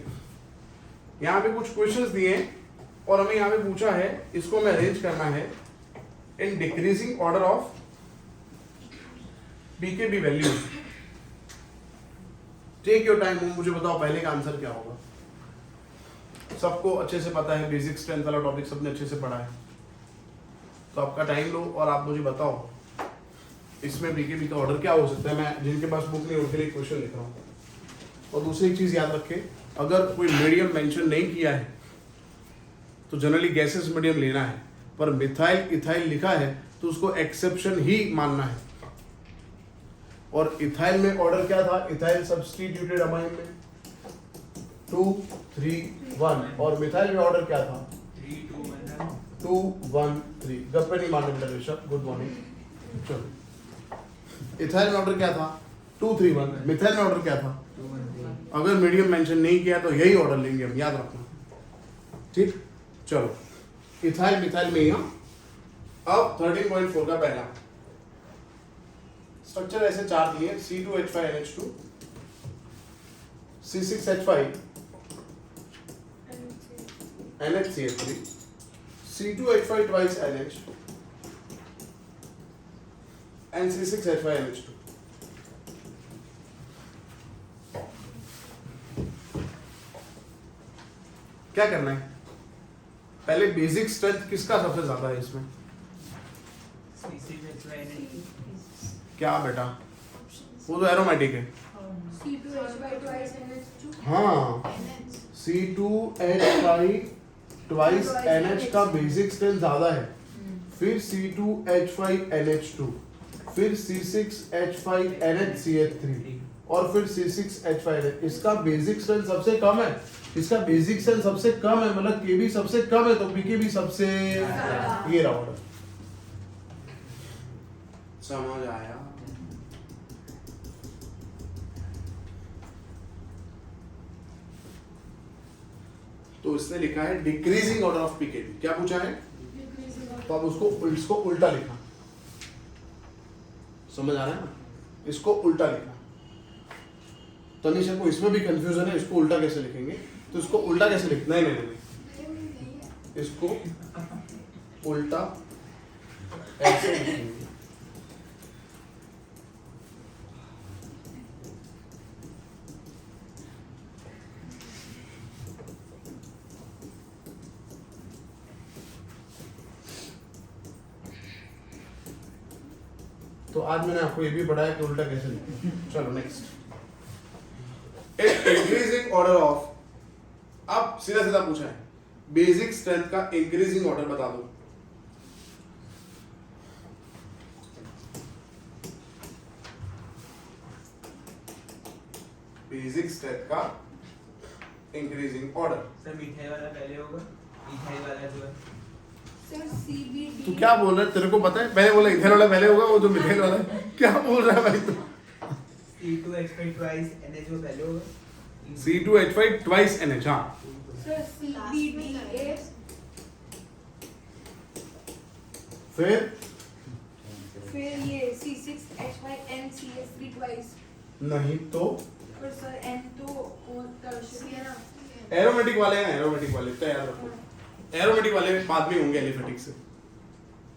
Speaker 1: यहां पे कुछ क्वेश्चंस दिए हैं और हमें यहां पे पूछा है, इसको हमें अरेंज करना है in decreasing order of pKb value. Take your time, मुझे बताओ पहले का आंसर क्या होगा। सबको अच्छे से पता है, बेसिक स्ट्रेंथ वाला टॉपिक सबने अच्छे से पढ़ा है, तो आपका टाइम लो और आप मुझे बताओ इसमें पीकेबी का ऑर्डर क्या हो सकता है। मैं जिनके पास बुक नहीं उनके लिए क्वेश्चन लिख रहा हूँ। और दूसरी चीज याद रखें, अगर कोई मीडियम मेंशन नहीं किया है तो जनरली गैसेस मीडियम लेना है, पर मिथाइल इथाइल लिखा है तो उसको एक्सेप्शन ही मानना है। और इथाइल में ऑर्डर क्या था? इथाइल सब्स्टिट्यूटेड अमाइन में 2 3 1, और मिथाइल में ऑर्डर क्या था? 2 1 3। गप्पे नहीं मारने मिला ऋषभ, गुड मॉर्निंग। चलो इथाइल में ऑर्डर क्या था? 2 3 1। मिथाइल में ऑर्डर क्या था? अगर मीडियम मेंशन नहीं किया तो यही ऑर्डर लेंगे हम, याद रखना, ठीक। चलो इथाइल मिथाइल में ही हम। अब 13.4 का पहला स्ट्रक्चर ऐसे 4 दिए, C2H5NH2, C6H5 NHCl3, C2H5 twice NH, and C6H5 NH2. क्या करना है? पहले बेसिक स्ट्रेंथ किसका सबसे ज्यादा है इसमें? क्या बेटा? वो तो एरोमेटिक है।
Speaker 3: C2H5 twice NH2
Speaker 1: हाँ, C2H5 twice NH का बेसिक स्ट्रेंथ ज्यादा है, फिर C2H5 NH2, फिर C6H5 NHCl3 और फिर C6H5 NH। इसका बेसिक स्ट्रेंथ सबसे कम है, इसका बेसिक स्ट्रेंथ सबसे कम है, मतलब Kb सबसे कम है तो Pkb सबसे, ये रहा ऑर्डर। समझ आया? तो इसने लिखा है डिक्रीजिंग ऑर्डर ऑफ पीकेबी। क्या पूछा है? तो अब इसको उल्टा लिखा। समझ आ रहा है ना? इसको उल्टा लिखा। तनिषा को इसमें भी कंफ्यूजन है, इसको उल्टा कैसे लिखेंगे? तो इसको उल्टा कैसे लिखना है? नहीं, इसको उल्टा ऐसे लिखेंगे। तो आज मैंने आपको ये भी पढ़ाया कि उल्टा कैसे लिखें। चलो नेक्स्ट, इंक्रीजिंग ऑर्डर ऑफ। अब सीधा सीधा पूछा है बेसिक स्ट्रेंथ का इंक्रीजिंग ऑर्डर बता दो। बेसिक स्ट्रेंथ का इंक्रीजिंग ऑर्डर।
Speaker 4: सर मिथाइल वाला पहले होगा, इथाइल वाला जो है
Speaker 3: सर CBD
Speaker 1: तू क्या बोल रहा है? तेरे को पता है? मैंने बोला इथेनॉल वाला पहले होगा, वो जो मिथाइल वाला है। क्या बोल रहा है भाई तू?
Speaker 4: C2H5 twice NH वो पहले होगा,
Speaker 1: C2H5 twice NH। हाँ,
Speaker 3: सर CBDA फिर ये C6H5 NCS3 twice।
Speaker 1: नहीं तो
Speaker 3: पर सर N तो वो टर्शियरी है ना।
Speaker 1: एरोमेटिक वाले हैं, एरोमेटिक वाले तो याद रखो। एरोमेटिक वाले बाद में होंगे एलिफेटिक से।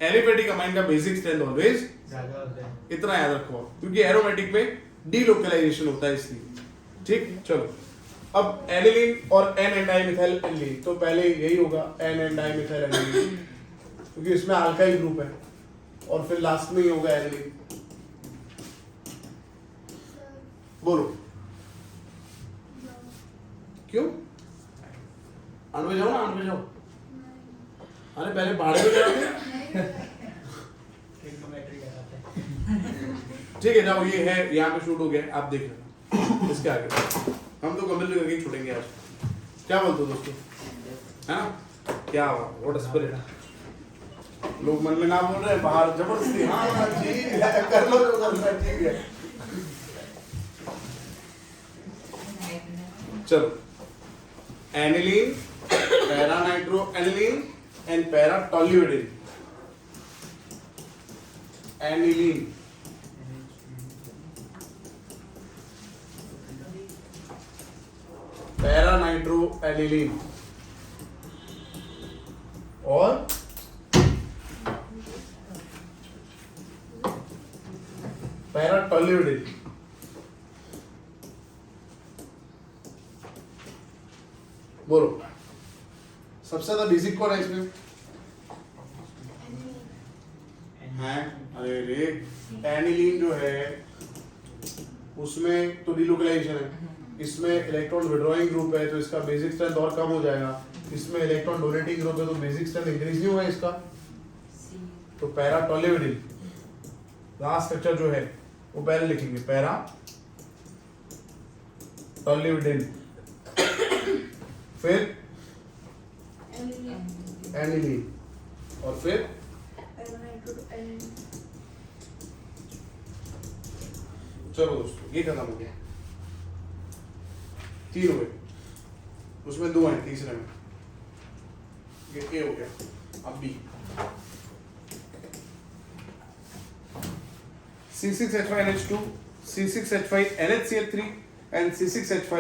Speaker 1: एलिफेटिक अमाइन का बेसिक स्ट्रेंथ ऑलवेज
Speaker 4: ज्यादा होता है।
Speaker 1: इतना याद रखो, क्योंकि एरोमेटिक में डीलोकलाइजेशन होता है इसलिए। ठीक, चलो अब एनिलीन और एन एंड डाइमिथाइल एनिलीन, तो पहले यही होगा एन एंड डाइमिथाइल एनिलीन, क्योंकि इसमें अल्काइल ग्रुप है, और फिर लास्ट में ही होगा एनिलीन। बोलो क्यों? अनवे जाओ ना, अनवे जाओ। अरे पहले पहाड़े में जाओगे।
Speaker 4: ट्रिग्नोमेट्री कराता है।
Speaker 1: ठीक है, जाओ, ये है यहाँ पे शूट हो गया, आप देख लेना। इसके आगे हम तो कमल करके छूटेंगे आज। क्या बोलते हो दोस्तों? है ना? क्या हुआ? What spirit? लोग मन में ना बोल रहे हैं, बाहर जबरदस्ती। हाँ ठीक है, कर लो जो करना है, ठीक है। चलो, aniline, para nitro aniline and para toluidine. Aniline, para nitro aniline और पैरा टोल्यूडिन। बोलो सबसे ज्यादा बेसिक कौन है इसमें? हैं? अरे रे, एनिलीन जो है उसमें तो डिलोकलाइजेशन है, इसमें इलेक्ट्रॉन विड्रॉइंग ग्रुप है तो इसका बेसिक स्ट्रेंथ और कम हो जाएगा। इसमें इलेक्ट्रॉन डोनेटिंग ग्रुप है तो बेसिक स्ट्रेंथ इंक्रीज नहीं होगा इसका। तो पैरा टोल्यूडिन लास्ट स्ट्रक्चर जो है वो पहले लिखेंगे, पैरा टोल्यूडिन, फिर एनिलीन और फिर चलो दोस्तों ये खत्म हो गया। 3 हो गए, उसमें 2 हैं तीसरे में। ये ए हो गया। अब B, C6H5NH2, C6H5NHCl3 and C6H5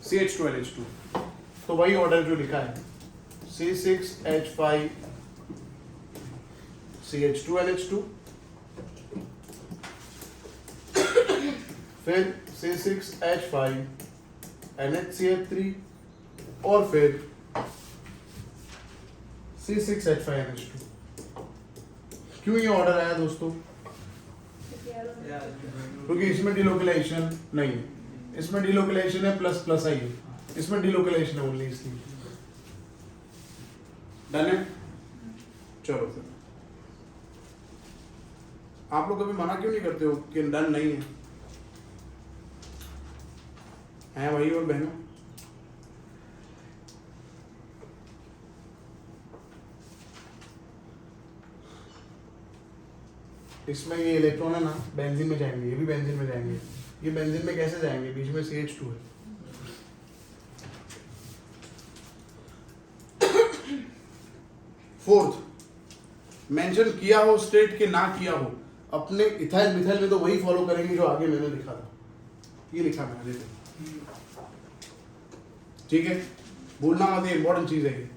Speaker 1: CH2NH2, तो वही ऑर्डर जो लिखा है C6H5 CH2NH2, फिर C6H5 NHCH3 और फिर C6H5NH2। क्यों ये ऑर्डर आया दोस्तों? क्योंकि इसमें डिलोकेलाइजेशन नहीं है, इसमें डिलोकेलाइजेशन है प्लस प्लस आई है, इसमें डिलोकेलाइजेशन है ओनली, इसलिए डन है। चलो फिर आप लोग कभी मना क्यों नहीं करते हो कि डन नहीं है? हैं भाई और बहनों? इसमें ये इलेक्ट्रॉन है ना बेंजीन में जाएंगे, ये भी बेंजीन में जाएंगे, ये बेंजीन में कैसे जाएंगे? बीच में CH2 है। फोर्थ, मेंशन किया हो स्टेट के ना किया हो, अपने इथाइल मिथाइल में तो वही फॉलो करेंगे जो आगे मैंने लिखा था, ये लिखा मैंने देखो, ठीक है, भूलना मत, ये इंपॉर्टेंट चीज है ये।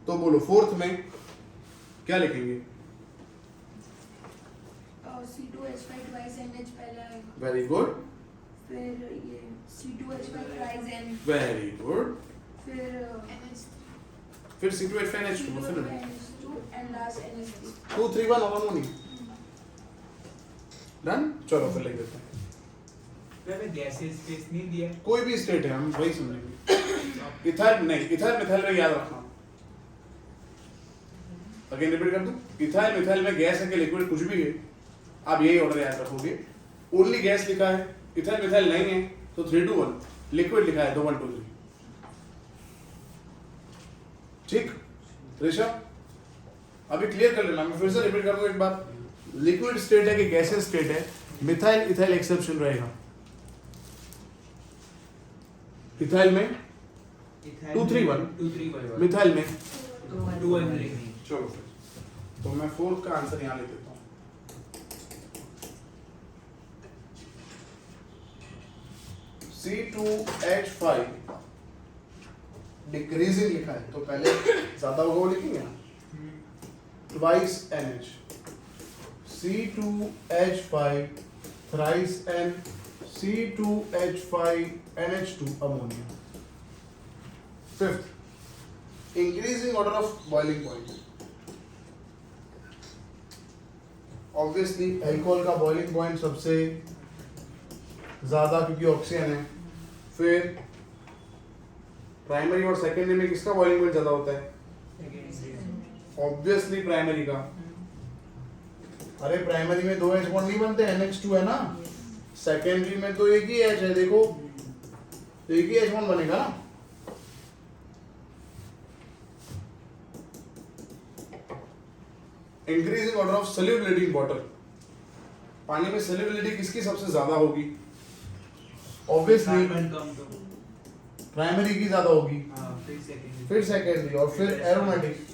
Speaker 1: तो बोलो फोर्थ में क्या लिखेंगे?
Speaker 3: C2H5 twice NH पहले आएगा,
Speaker 1: वेरी गुड,
Speaker 3: फिर ये C2H5 thrice N,
Speaker 1: very good,
Speaker 3: फिर NH3
Speaker 1: फिर C2H5NH2 फिर
Speaker 3: NH2 and last NH3।
Speaker 1: 2 3 1 और नहीं डन। चलो फिर लिख देते हैं,
Speaker 4: मैंने गैसेस स्पेस नहीं दिया।
Speaker 1: कोई भी स्टेट है हम वही समझेंगे। इथाइल नहीं, इथाइल मिथाइल में याद रखना, अगेन रिपीट कर दूं, इथाइल मिथाइल में गैस है कि लिक्विड कुछ भी है, आप यही ऑर्डर याद रखोगे। ओनली गैस लिखा है, इथाइल मिथाइल नहीं है तो 3 2 1, लिक्विड लिखा है तो 1 2 3, ठीक ऋषभ? अभी क्लियर कर लेना, मैं फिर से रिपीट कर दूं एक बार, लिक्विड स्टेट है कि गैसेस स्टेट है, मिथाइल इथाइल एक्सेप्शन रहेगा। इथाइल में 2 3 1,
Speaker 4: 2 3 1,
Speaker 1: मिथाइल में
Speaker 4: 2 1 3।
Speaker 1: चलो फिर तो मैं फोर्थ का आंसर यहां लिख देता हूं, C2H5 डिक्रीजिंग लिखा है तो पहले ज्यादा होगा वो लिखेंगे ना, twice NH, C2H5 thrice N, C2H5 NH2 ammonia. Fifth, increasing order of boiling point, obviously alcohol का बॉइलिंग पॉइंट सबसे ज्यादा क्योंकि ऑक्सीजन है, फिर प्राइमरी और सेकेंडरी में किसका बॉइलिंग पॉइंट ज्यादा होता है? ऑब्वियसली प्राइमरी का। अरे प्राइमरी में 2 H बॉन्ड नहीं बनते, NH2 है ना, सेकेंडरी में तो एक ही H है, देखो एक ही H बॉन्ड बनेगा ना। Increasing order of solubility in water, पानी में सॉल्युबिलिटी किसकी सबसे ज्यादा होगी? ऑब्वियसली
Speaker 4: कार्बन कम तो
Speaker 1: प्राइमरी की ज्यादा होगी,
Speaker 4: हां, फिर
Speaker 1: फिर सेकेंडरी और फिर एरोमेटिक।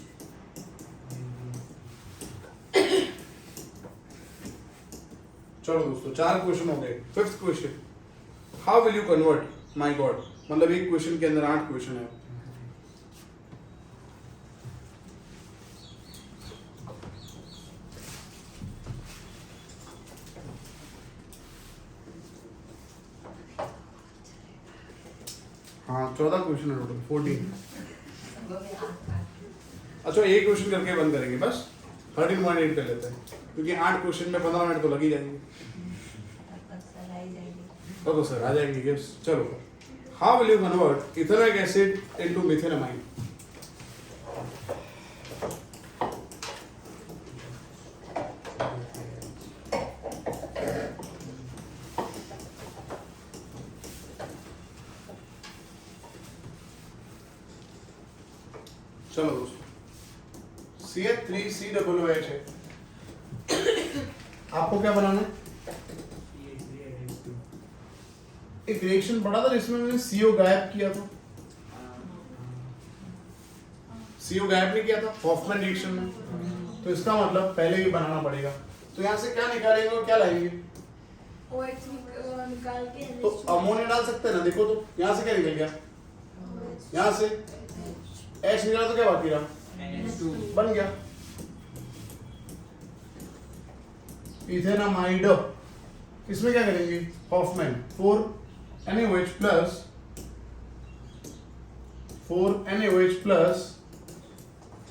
Speaker 1: चलो दोस्तों 4 क्वेश्चन हो गए। Fifth question, how will you convert, my God, मतलब एक क्वेश्चन के अंदर 8 क्वेश्चन है। हाँ 14 क्वेश्चन है टोटल, 14। अच्छा एक क्वेश्चन करके बंद करेंगे बस, 13.8 कर लेते हैं क्योंकि 8 क्वेश्चन में 15 मिनट तो लग ही जाएंगे। तो सर आ जाएंगे गिव्स। चलो, how will you convert ethanoic acid into methenamine? चलो दोस्तों, CH3COOH है, आपको क्या बनाना है? एक रिएक्शन पढ़ा था जिसमें मैंने CO गायब किया था, CO गायब नहीं किया था हॉफमैन रिएक्शन में, तो इसका मतलब पहले ये बनाना पड़ेगा। तो यहाँ से क्या निकालेंगे और क्या लाएंगे?
Speaker 3: OH निकाल के
Speaker 1: तो
Speaker 3: NH2
Speaker 1: अमोनिया डाल सकते हैं ना, देखो तो यहाँ से क्या निकल गया, यहाँ से H निकला तो क्या बाकी रहा,
Speaker 4: NH2
Speaker 1: बन गया इथेनामाइड। इसमें क्या करेंगे, Hoffmann 4NaOH plus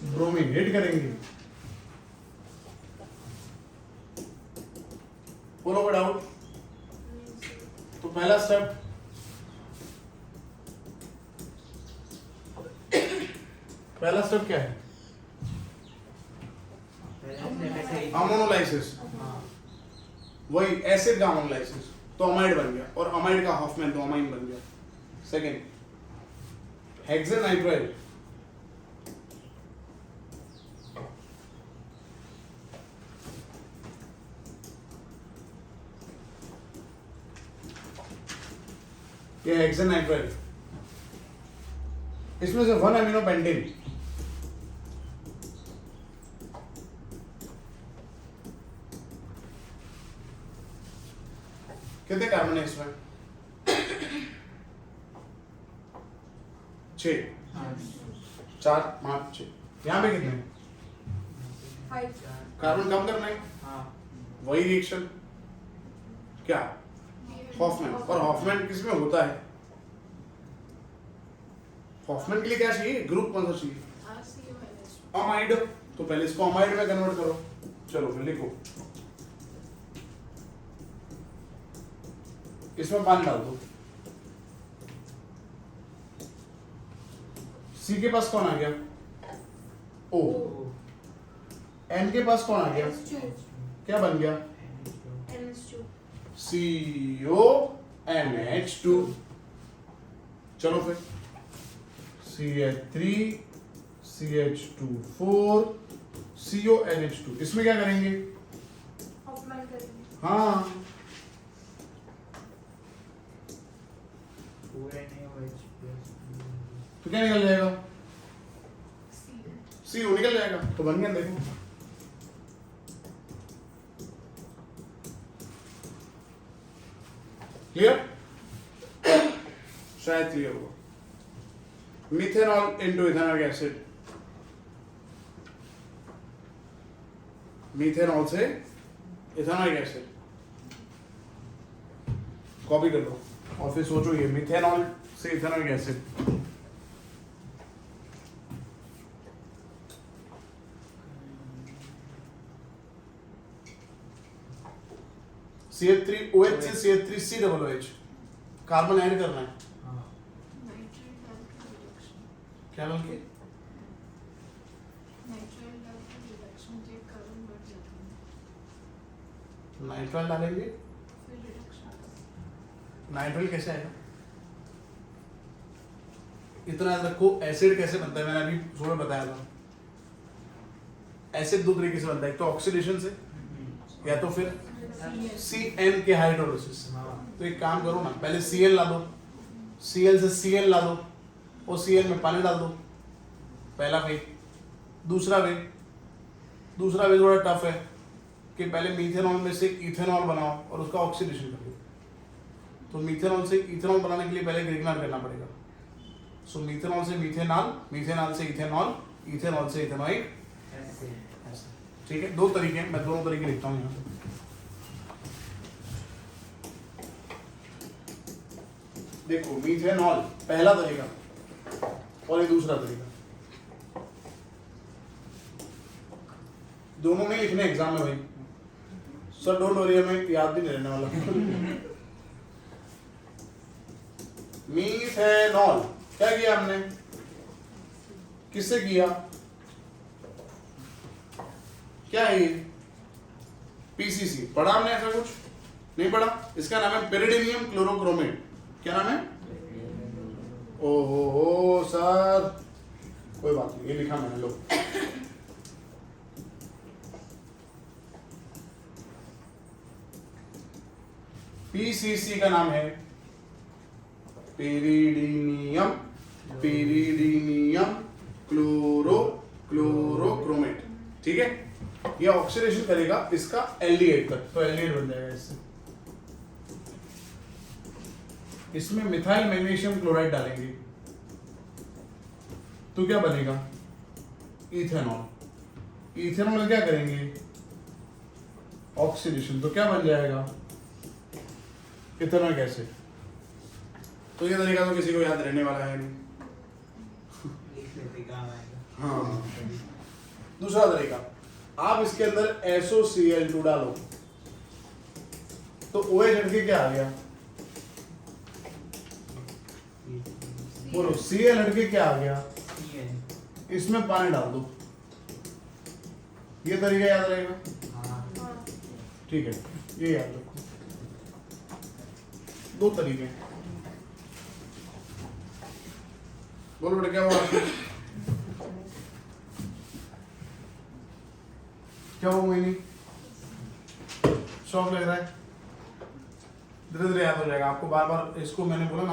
Speaker 1: bromine hit करेंगे। बोलो कोई डाउट? तो पहला स्टेप, पहला स्टेप क्या है, अमोनोलाइसिस, वही एसिड का अमोनोलाइसिस, तो अमाइड बन गया, और अमाइड का हॉफमैन तो अमाइन बन गया। सेकेंड, हेक्सेनाइट्राइल, ये हेक्सेनाइट्राइल, इसमें से 1 अमीनो पेंटेन, कितने कार्बन है इसमें, 6, 4, 5, 6, यहाँ पे कितने हैं?
Speaker 3: 5
Speaker 1: कार्बन कम करना है,
Speaker 4: हाँ
Speaker 1: वही रिएक्शन क्या, हॉफमैन। और हॉफमैन किस में होता है, हॉफमैन के लिए क्या चाहिए, ग्रुप कौन सा चाहिए, अमाइड, तो पहले इसको अमाइड में कन्वर्ट करो। चलो फिर लिखो, इसमें पानी डाल दो। सी के पास कौन आ गया, ओ, एन के पास कौन आ गया, क्या बन गया,
Speaker 3: NH2
Speaker 1: CONH2। चलो फिर CH3 CH2 CONH2, इसमें क्या करेंगे,
Speaker 3: ऑफलाइन करेंगे।
Speaker 1: हाँ
Speaker 4: 4NaOH plus
Speaker 1: तो क्या निकल जाएगा,
Speaker 3: C
Speaker 1: CO निकल जाएगा, तो बन गया। देखो क्लियर, शायद क्लियर हुआ। Methanol into ethanolic acid, methanol से इथेनॉलिक एसिड, कॉपी कर लो और फिर सोचो ये मिथेनॉल से इथेनॉलिक एसिड, CH3OH से CH3COOH, कार्बन ऐड करना है,
Speaker 4: हाँ
Speaker 3: नाइट्राइल डाल के रिडक्शन,
Speaker 1: क्या बोल के,
Speaker 3: नाइट्राइल डाल के रिडक्शन से कार्बन बढ़ जाता है,
Speaker 1: नाइट्राइल डालेंगे,
Speaker 3: फिर रिडक्शन।
Speaker 1: नाइट्राइल कैसे आएगा, इतना याद रखो, एसिड कैसे बनता है, मैंने अभी थोड़ा बताया था। एसिड दो तरीके से बनता है, एक तो ऑक्सीडेशन से, या तो फिर CN के हाइड्रोलिसिस। तो एक काम करो ना, पहले Cl ला दो, Cl से Cl ला दो, और Cl में पानी डाल दो, पहला वे। दूसरा वे थोड़ा टफ है कि पहले मीथेनॉल में से इथेनॉल बनाओ और उसका ऑक्सीडेशन कर दो। तो मीथेनॉल से इथेनॉल बनाने के लिए पहले ग्रिग्नार करना पड़ेगा। सो मीथेनॉल से मीथेनॉल, मीथेनॉल से इथेनॉल, इथेनॉल से इथेनॉइक, ठीक है। दो तरीके हैं, मैं दोनों तरीके लिखता हूँ यहाँ। देखो मीथेनॉल पहला तरीका और ये दूसरा तरीका, दोनों में लिखने एग्जाम में भाई। सर डोंट वरी, हमें याद भी नहीं रहने वाला। मीथेनॉल क्या किया हमने, किससे किया, क्या है ये, PCC पढ़ा हमने, ऐसा कुछ नहीं पढ़ा। इसका नाम है पेरिडिनियम क्लोरोक्रोमेट। क्या नाम है, ओहो सर कोई बात नहीं, ये लिखा मैंने, लो। PCC का नाम है पेरिडिनियम क्लोरोक्रोमेट, ठीक है। ये ऑक्सीडेशन करेगा इसका एल्डिहाइड तक, तो एल्डिहाइड बन जाएगा इससे। इसमें मिथाइल मैग्नीशियम क्लोराइड डालेंगे तो क्या बनेगा? इथेनॉल। इथेनॉल में क्या करेंगे? ऑक्सीडेशन, तो क्या बन जाएगा? Ethanol gas. तो ये तरीका तो किसी को याद रहने वाला है नहीं।
Speaker 4: लिख लेते काम आएगा।
Speaker 1: हाँ। दूसरा तरीका, आप इसके अंदर SOCl2 डालो तो OH हट के क्या आ गया? बोलो, Cl हट के क्या आ गया?
Speaker 4: CN।
Speaker 1: इसमें पानी डाल दो। ये तरीका याद रहेगा?
Speaker 4: हाँ।
Speaker 1: ठीक है, ये याद रखो। दो तरीके। बोलो बेटा, क्या हुआ आपको? क्या हुआ मोहिनी? शौक लग रहा है? धीरे धीरे याद हो जाएगा आपको। बार बार इसको मैंने बोला ना,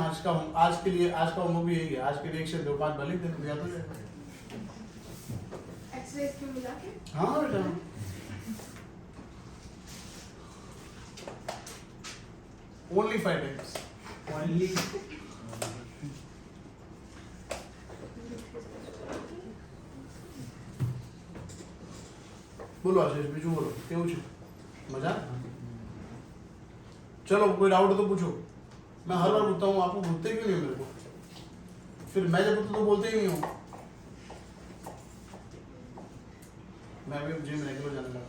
Speaker 1: आज के लिए आज का होमवर्क भी यही है। आज के लिए 1 से 2 5 भले दिन याद हो जाएगा।
Speaker 3: एक्सरसाइज में मिला के
Speaker 1: हाँ बेटा, only 5 times.
Speaker 4: Only
Speaker 1: बोलो आशीष, बीजू बोलो, क्या पूछो? मजा? चलो, कोई डाउट तो पूछो। मैं हर बार पूछता हूँ, आपको पूछते क्यों नहीं हो मेरे को? फिर मैं जब पूछता तो बोलते ही नहीं हो। मैं भी जिम रेगुलर जाने लगा हूँ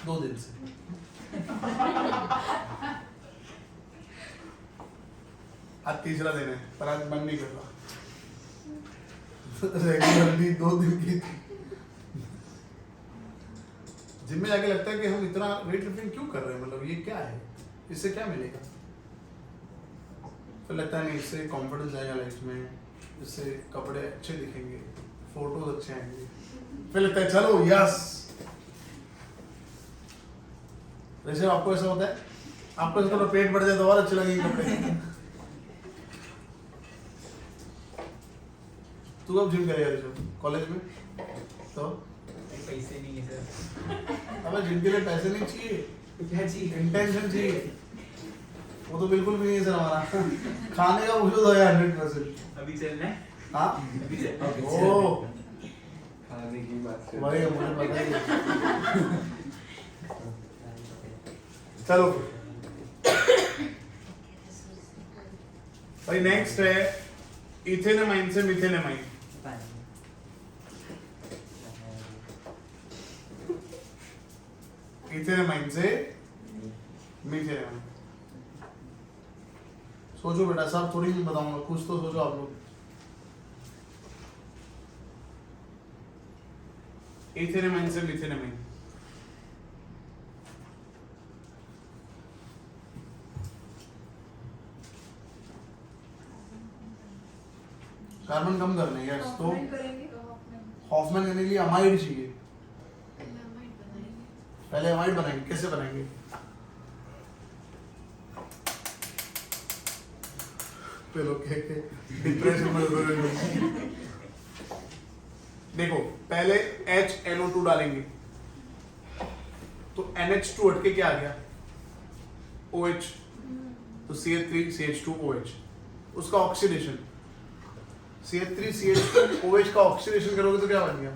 Speaker 1: 2 दिन से। आज तीसरा दिन है, पर आज मन नहीं कर रहा। रेगुलरली 2 दिन की जिम में जाके लगता है कि हम इतना वेट लिफ्टिंग क्यों कर रहे हैं, मतलब ये क्या है, इससे क्या मिलेगा? फिर लगता है नहीं, इससे कॉन्फिडेंस आएगा लाइफ में, इससे कपड़े अच्छे दिखेंगे, फोटोज अच्छे आएंगे। फिर लगता है चलो यस। वैसे आपको ऐसा होता है? आपको ऐसा थोड़ा पेट बढ़ जाए तो और अच्छे लगेंगे कपड़े। तू अब जिम करेगा ऋषभ कॉलेज में? तो
Speaker 4: पैसे नहीं है सर।
Speaker 1: अबे जिम के लिए पैसे नहीं चाहिए,
Speaker 4: क्या चाहिए?
Speaker 1: इंटेंशन चाहिए। वो तो बिल्कुल भी नहीं है सर हमारा। खाने का पूछो तो 100%।
Speaker 4: अभी चलना है?
Speaker 1: हाँ
Speaker 4: अभी चल।
Speaker 1: ओ
Speaker 6: खाने की बात से
Speaker 1: वही मुझे पता ही है। चलो भाई, नेक्स्ट है इथेनमाइन से मिथेनमाइन। इथेनमाइन से मिथेनमाइन। सोचो बेटा, सब थोड़ी मैं बताऊंगा, कुछ तो सोचो आप लोग। इथेनमाइन से मिथेनमाइन। कार्बन कम करने हैं यस, तो
Speaker 3: कमेंट करेंगे
Speaker 1: हॉफमैन करने के लिए अमाइड चाहिए।
Speaker 3: अमाइड बनाएंगे।
Speaker 1: पहले अमाइड बनाएंगे, कैसे बनाएंगे? चलो डिप्रेशन में देखो, पहले HNO2 डालेंगे तो NH2 हट के क्या आ गया? OH, तो CH3CH2OH, उसका ऑक्सीडेशन। CH3CH2OH का ऑक्सीडेशन करोगे तो क्या बन गया?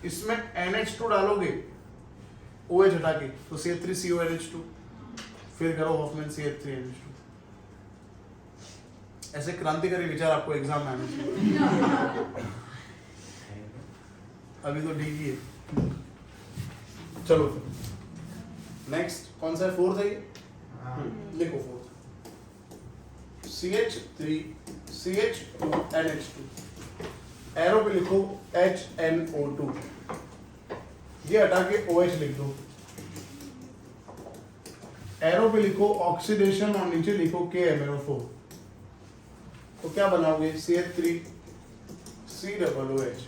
Speaker 1: इसमें NH2 डालोगे OH हटा के तो CH3CONH2, फिर करो हॉफमैन CH3NH2। ऐसे क्रांतिकारी विचार आपको एग्जाम में आने चाहिए। अभी तो ठीक ही है। चलो नेक्स्ट कौन सा है? 4th है ये? लिखो 4th। CH3CH2NH2, एरो पे लिखो HNO2, ये हटा के OH लिख दो। एरो पे लिखो ऑक्सीडेशन और नीचे लिखो KMnO4। तो क्या बनाओगे? CH3COOH,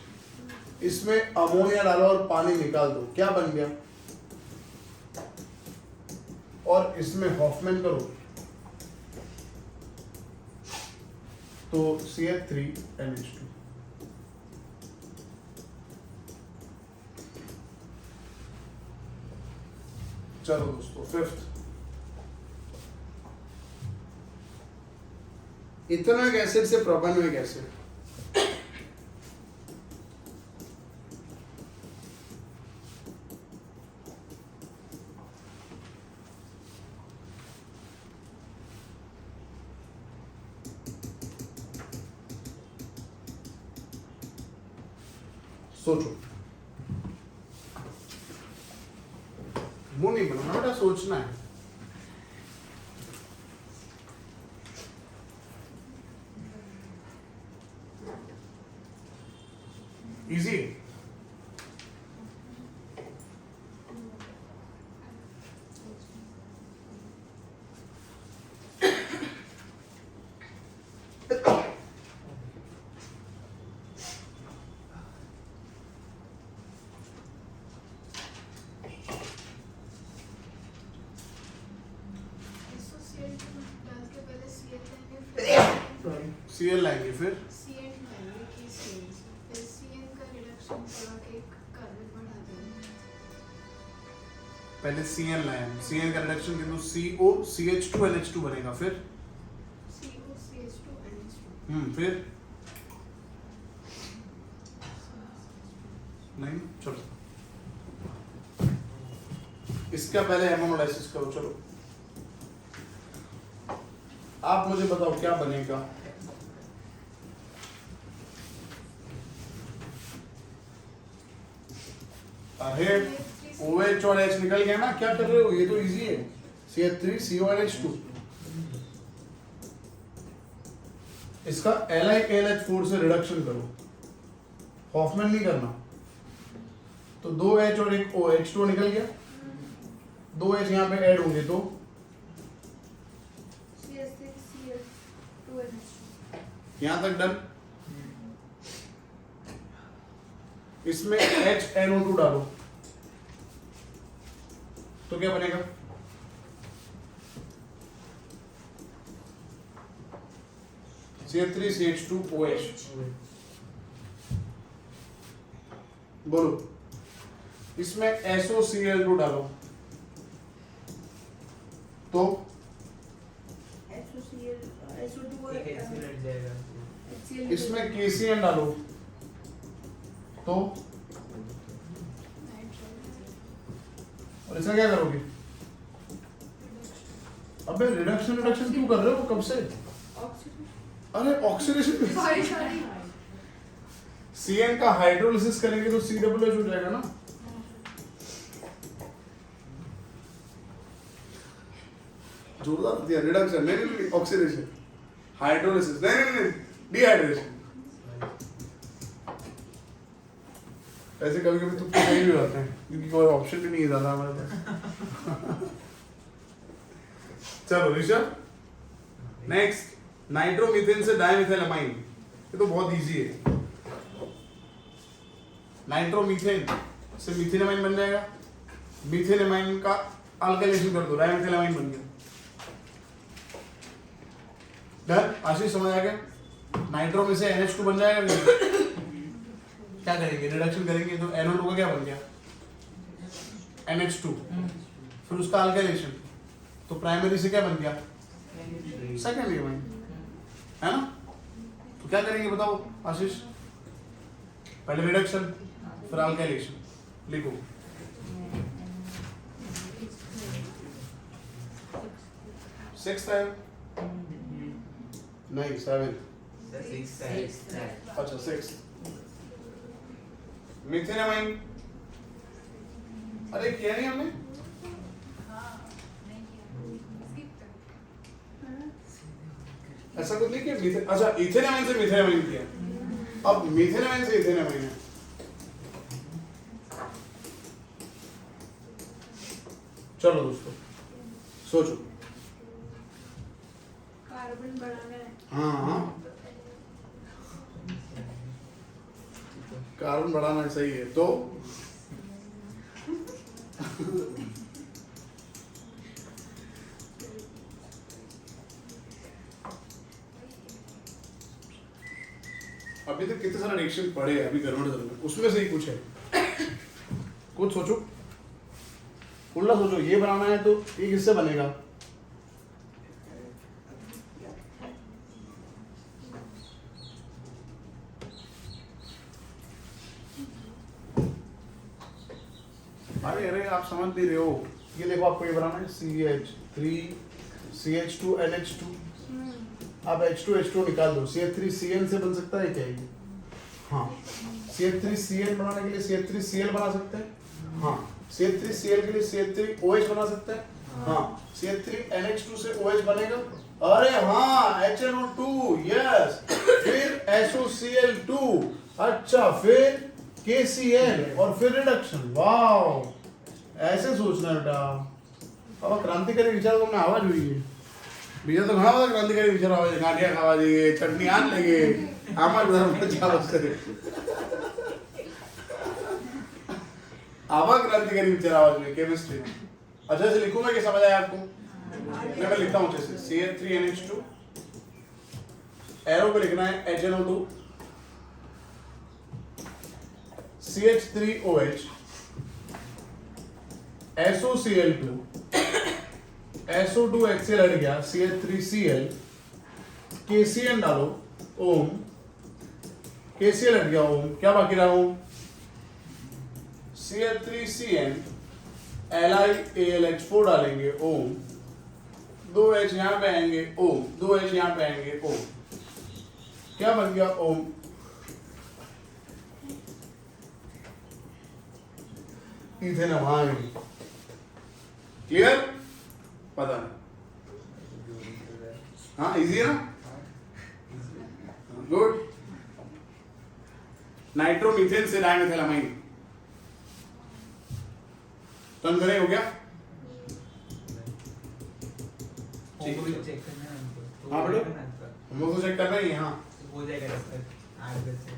Speaker 1: इसमें अमोनिया डालो और पानी निकाल दो, क्या बन गया? और इसमें हॉफमैन करो तो CH3NH2। चलो दोस्तों 5th इथेनोइक एसिड से प्रोपेनोइक एसिड, सोचो, मुंह नहीं बनाना बेटा, सोचना है। इजी,
Speaker 3: डाल के पहले
Speaker 1: सीएल लाएंगे फिर
Speaker 3: CN लाएंगे कि CN फिर CN का रिडक्शन करा के एक कार्बन बढ़ा देंगे।
Speaker 1: पहले CN लाए, CN का रिडक्शन के तो CO CH2 NH2 बनेगा, फिर
Speaker 3: CO CH2 NH2
Speaker 1: फिर नहीं, चलो इसका पहले हेमोनोलाइसिस करो। चलो आप मुझे बताओ क्या बनेगा। अरे OH और H निकल गया ना, क्या कर रहे हो, ये तो इजी है। CH3 CONH2, इसका LiKLH4 से रिडक्शन करो, हॉफमैन नहीं करना। तो 2H और एक OH2 निकल गया, 2H यहाँ पे ऐड होंगे तो
Speaker 3: CH6Cl2 NH2
Speaker 1: यहाँ तक डन। इसमें HNO2 डालो तो क्या बनेगा, CH3 CH2OH। बोलो, इसमें SOCl2 डालो तो
Speaker 4: एक ऐसे लड़ जाएगा।
Speaker 1: इसमें KCl डालो तो, और इसका क्या करोगे। अबे रिडक्शन क्यों कर रहे हो कब से। अरे ऑक्सीडेशन,
Speaker 3: सॉरी
Speaker 1: CN का हाइड्रोलिसिस करेंगे तो COOH हो जाएगा ना। जोरदार दिया, रिडक्शन नहीं, ऑक्सीडेशन, हाइड्रोलिसिस नहीं, डिहाइड्रेशन। ऐसे कभी कभी तो नहीं भी होते हैं क्योंकि कोई ऑप्शन भी नहीं है ज्यादा हमारे पास। चलो ऋषभ, नेक्स्ट नाइट्रोमीथेन से डाइमिथाइलमाइन, ये तो बहुत इजी है। नाइट्रोमीथेन से मीथेनामाइन बन जाएगा, मीथेनामाइन का अल्काइलेशन कर दो, डाइमिथाइलमाइन बन गया। डन, आशीष समझ आ गया। नाइट्रो में से NH2 बन जाएगा नहीं? क्या करेंगे, रिडक्शन करेंगे तो NO2 का क्या बन गया, NH2, फिर उसका अल्काइलेशन तो प्राइमरी से क्या बन गया, सेकेंडरी में, है ना। तो क्या करेंगे बताओ आशीष, पहले रिडक्शन फिर अल्काइलेशन, लिखो। सिक्स है नहीं, सेवेंथ, अच्छा सिक्स। मीथेनामाइन, अरे किया नहीं हमने, ऐसा कुछ नहीं किया। अच्छा इथेनामाइन से मीथेनामाइन किया, अब मीथेनामाइन से इथेनामाइन है। चलो दोस्तों सोचो,
Speaker 3: कार्बन बढ़ाना है।
Speaker 1: हाँ कार्बन बढ़ाना सही है तो अभी तक कितने सारे रिएक्शन पढ़े हैं अभी गवर्नमेंट में, उसमें से ही कुछ है। कुछ सोचो, उल्टा सोचो, ये बनाना है तो ये किससे बनेगा, अरे अरे आप समझ नहीं रहे हो, ये देखो आपको ये बनाना है CH3CH2NH2, आप H2H2 निकाल दो, CH3Cl से बन सकता है क्या ये? हाँ, CH3Cl बनाने के लिए CH3Cl बना सकते हैं, हाँ, CH3Cl के लिए CH3OH बना सकते हैं, हाँ, CH3NH2 से OH बनेगा, अरे हाँ HNO2, यस, फिर SOCl2, अच्छा, फिर KCl और फिर रिडक्शन, वाओ, ऐसे सोचना है बेटा। अब क्रांतिकारी विचार को आवाज हुई है बीजा तो घना बधा क्रांतिकारी विचार आवे गांठिया खावा दीजिए, चटनी आन लेंगे, आमार धर्म पर जावस करे, आवा क्रांतिकारी विचार आवाज हुई केमिस्ट्री में। अच्छा से लिखूं मैं कि समझ आया आपको? मैं लिखता हूँ अच्छे से, CH3NH2, एरो पे लिखना है HNO2, CH3OH, SOCl2, SO2HCl हट गया, CH3Cl, KCl डालो, ओम, KCl हट गया, ओम, क्या बाकी रहा ओम? CH3CN, LiAlH4 डालेंगे, ओम, 2H यहाँ पे आएंगे, ओम, 2H यहाँ पे आएंगे, ओम, क्या बन गया ओम? इथेनमाइड, क्लियर? पता नहीं, हाँ इजी है ना? गुड। नाइट्रोमीथेन से डाइमेथिलामाइन, टर्न करें, हो गया?
Speaker 4: चेक करना है हमको, तो
Speaker 1: हाँ बेटा,
Speaker 4: करना है आपका।
Speaker 1: हम लोग को चेक करना ही है, हाँ।
Speaker 4: हो जाएगा सर 8 बजे।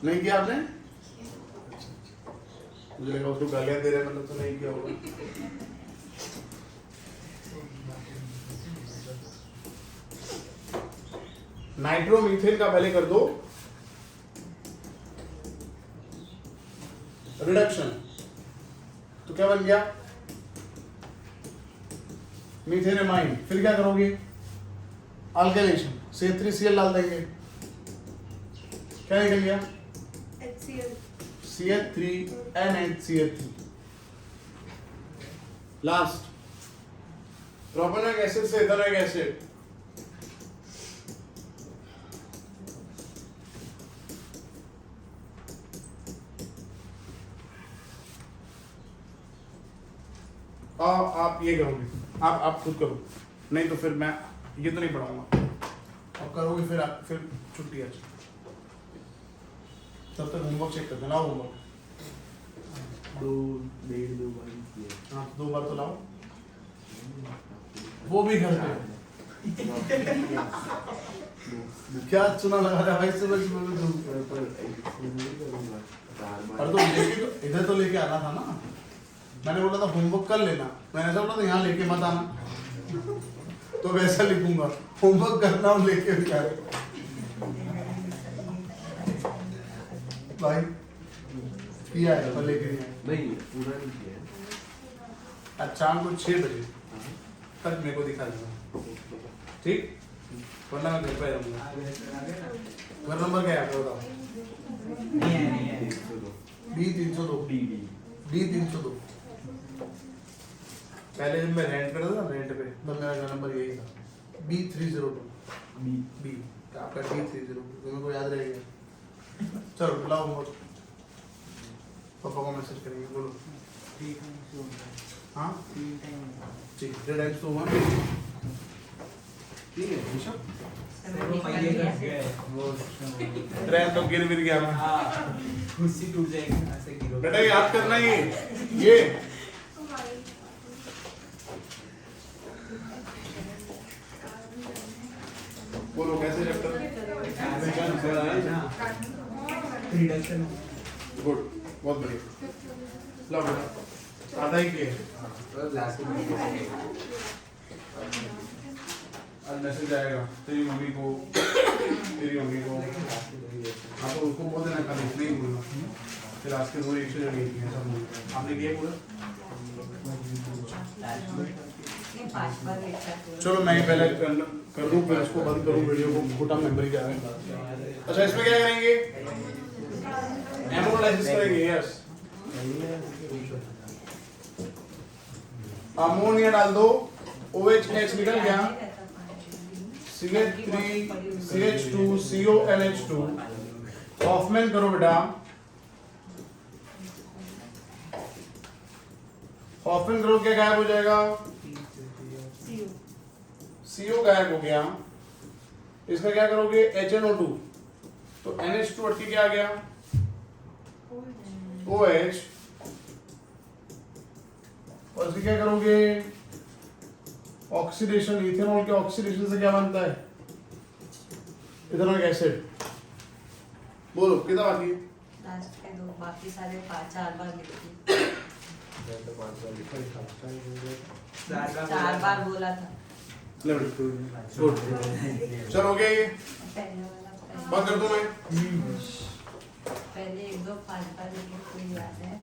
Speaker 1: नहीं किया आपने? मुझे लगा उसको गालियां दे रहे मतलब तो नहीं किया होगा। नाइट्रोमीथेन का पहले कर दो रिडक्शन, तो क्या बन गया? मीथेनेमाइन, फिर क्या करोगे? अल्काइलेशन, CH3Cl डाल देंगे, क्या निकल गया?
Speaker 3: HCl,
Speaker 1: CH3NH3। Last propanoic acid से इथेनोइक एसिड, आप ये करोगे, आप खुद करो, नहीं तो फिर मैं ये तो नहीं पढ़ाऊंगा, आप करोगे फिर आप फिर छुट्टी आज, तब तक होमवर्क चेक कर देना, होमवर्क
Speaker 6: 2 बार किया।
Speaker 1: हाँ 2 बार तो लाओ, वो भी घर पे। क्या चुना लगा रहा है भाई सुबह सुबह में तुम? अरे तो लेके तो इधर तो लेके आना था ना, मैंने बोला था होमवर्क कर लेना, मैंने ऐसा बोला था यहाँ लेके मत आना, तो वैसा लिखूंगा, होमवर्क करना और लेके भी आ रहे भाई, किया है पर लेके नहीं आए।
Speaker 6: नहीं पूरा नहीं किया है।
Speaker 1: आज शाम को 6 बजे तक मेरे को दिखा देना, ठीक? वरना मैं घर पे रहूंगा। घर नंबर क्या है आपका बताओ?
Speaker 4: नहीं है।
Speaker 1: D302, D302। पहले जब मैं रेंट पे रहता था, रेंट पे, तब मेरा घर नंबर यही था, B302, B, आपका D302, तुम्हें को याद रहेगा। चलो बुलाओ होमवर्क, पापा को मैसेज करेंगे, बोलो। हाँ ठीक, डेढ़ तो हुआ, ठीक है ऋषभ? ट्रेन तो गिर गया मैं,
Speaker 4: कुर्सी टूट जाएगी ऐसे गिरो।
Speaker 1: बेटा याद करना ये बोलो कैसे चैप्टर?
Speaker 4: रिडक्शन
Speaker 1: गुड, बहुत बढ़िया, लो बेटा आधा ही किए,
Speaker 6: लास्ट में
Speaker 1: आज मैसेज आएगा तेरी मम्मी को, हाँ तो उसको बोल देना कल इसलिए ही बोलना, फिर आज के 2 एक से जगह किए सब बोलते हैं, आपने किया पूरा?
Speaker 2: नहीं 5 बार एक साथ बोलो।
Speaker 1: चलो मैं ही पहले कर दूं, फिर इसको बंद करूं वीडियो को, फुटा मेमोरी जा रहा है। अच्छा इसमें क्या करेंगे? हेमोलाइसिस करेंगे, यस। अमोनिया डाल दो, OH निकल गया, CH3 CH2 CONH2, हॉफमैन करो बेटा। हॉफमैन करो, क्या गायब हो जाएगा? CO गायब हो गया। इसका क्या करोगे? HNO2, तो NH2 हट के क्या आ गया? OH। और इसके क्या करोगे? ऑक्सीडेशन, इथेनॉल के ऑक्सीडेशन से क्या बनता है? Ethanolic acid. बोलो कितना बाकी है?
Speaker 2: लास्ट के दो, बाकी सारे 4 बार लिखी। 4 बार बोला था।
Speaker 1: गुड, चलो हो गया ये,
Speaker 2: पहले वाला
Speaker 1: बंद कर दूं मैं?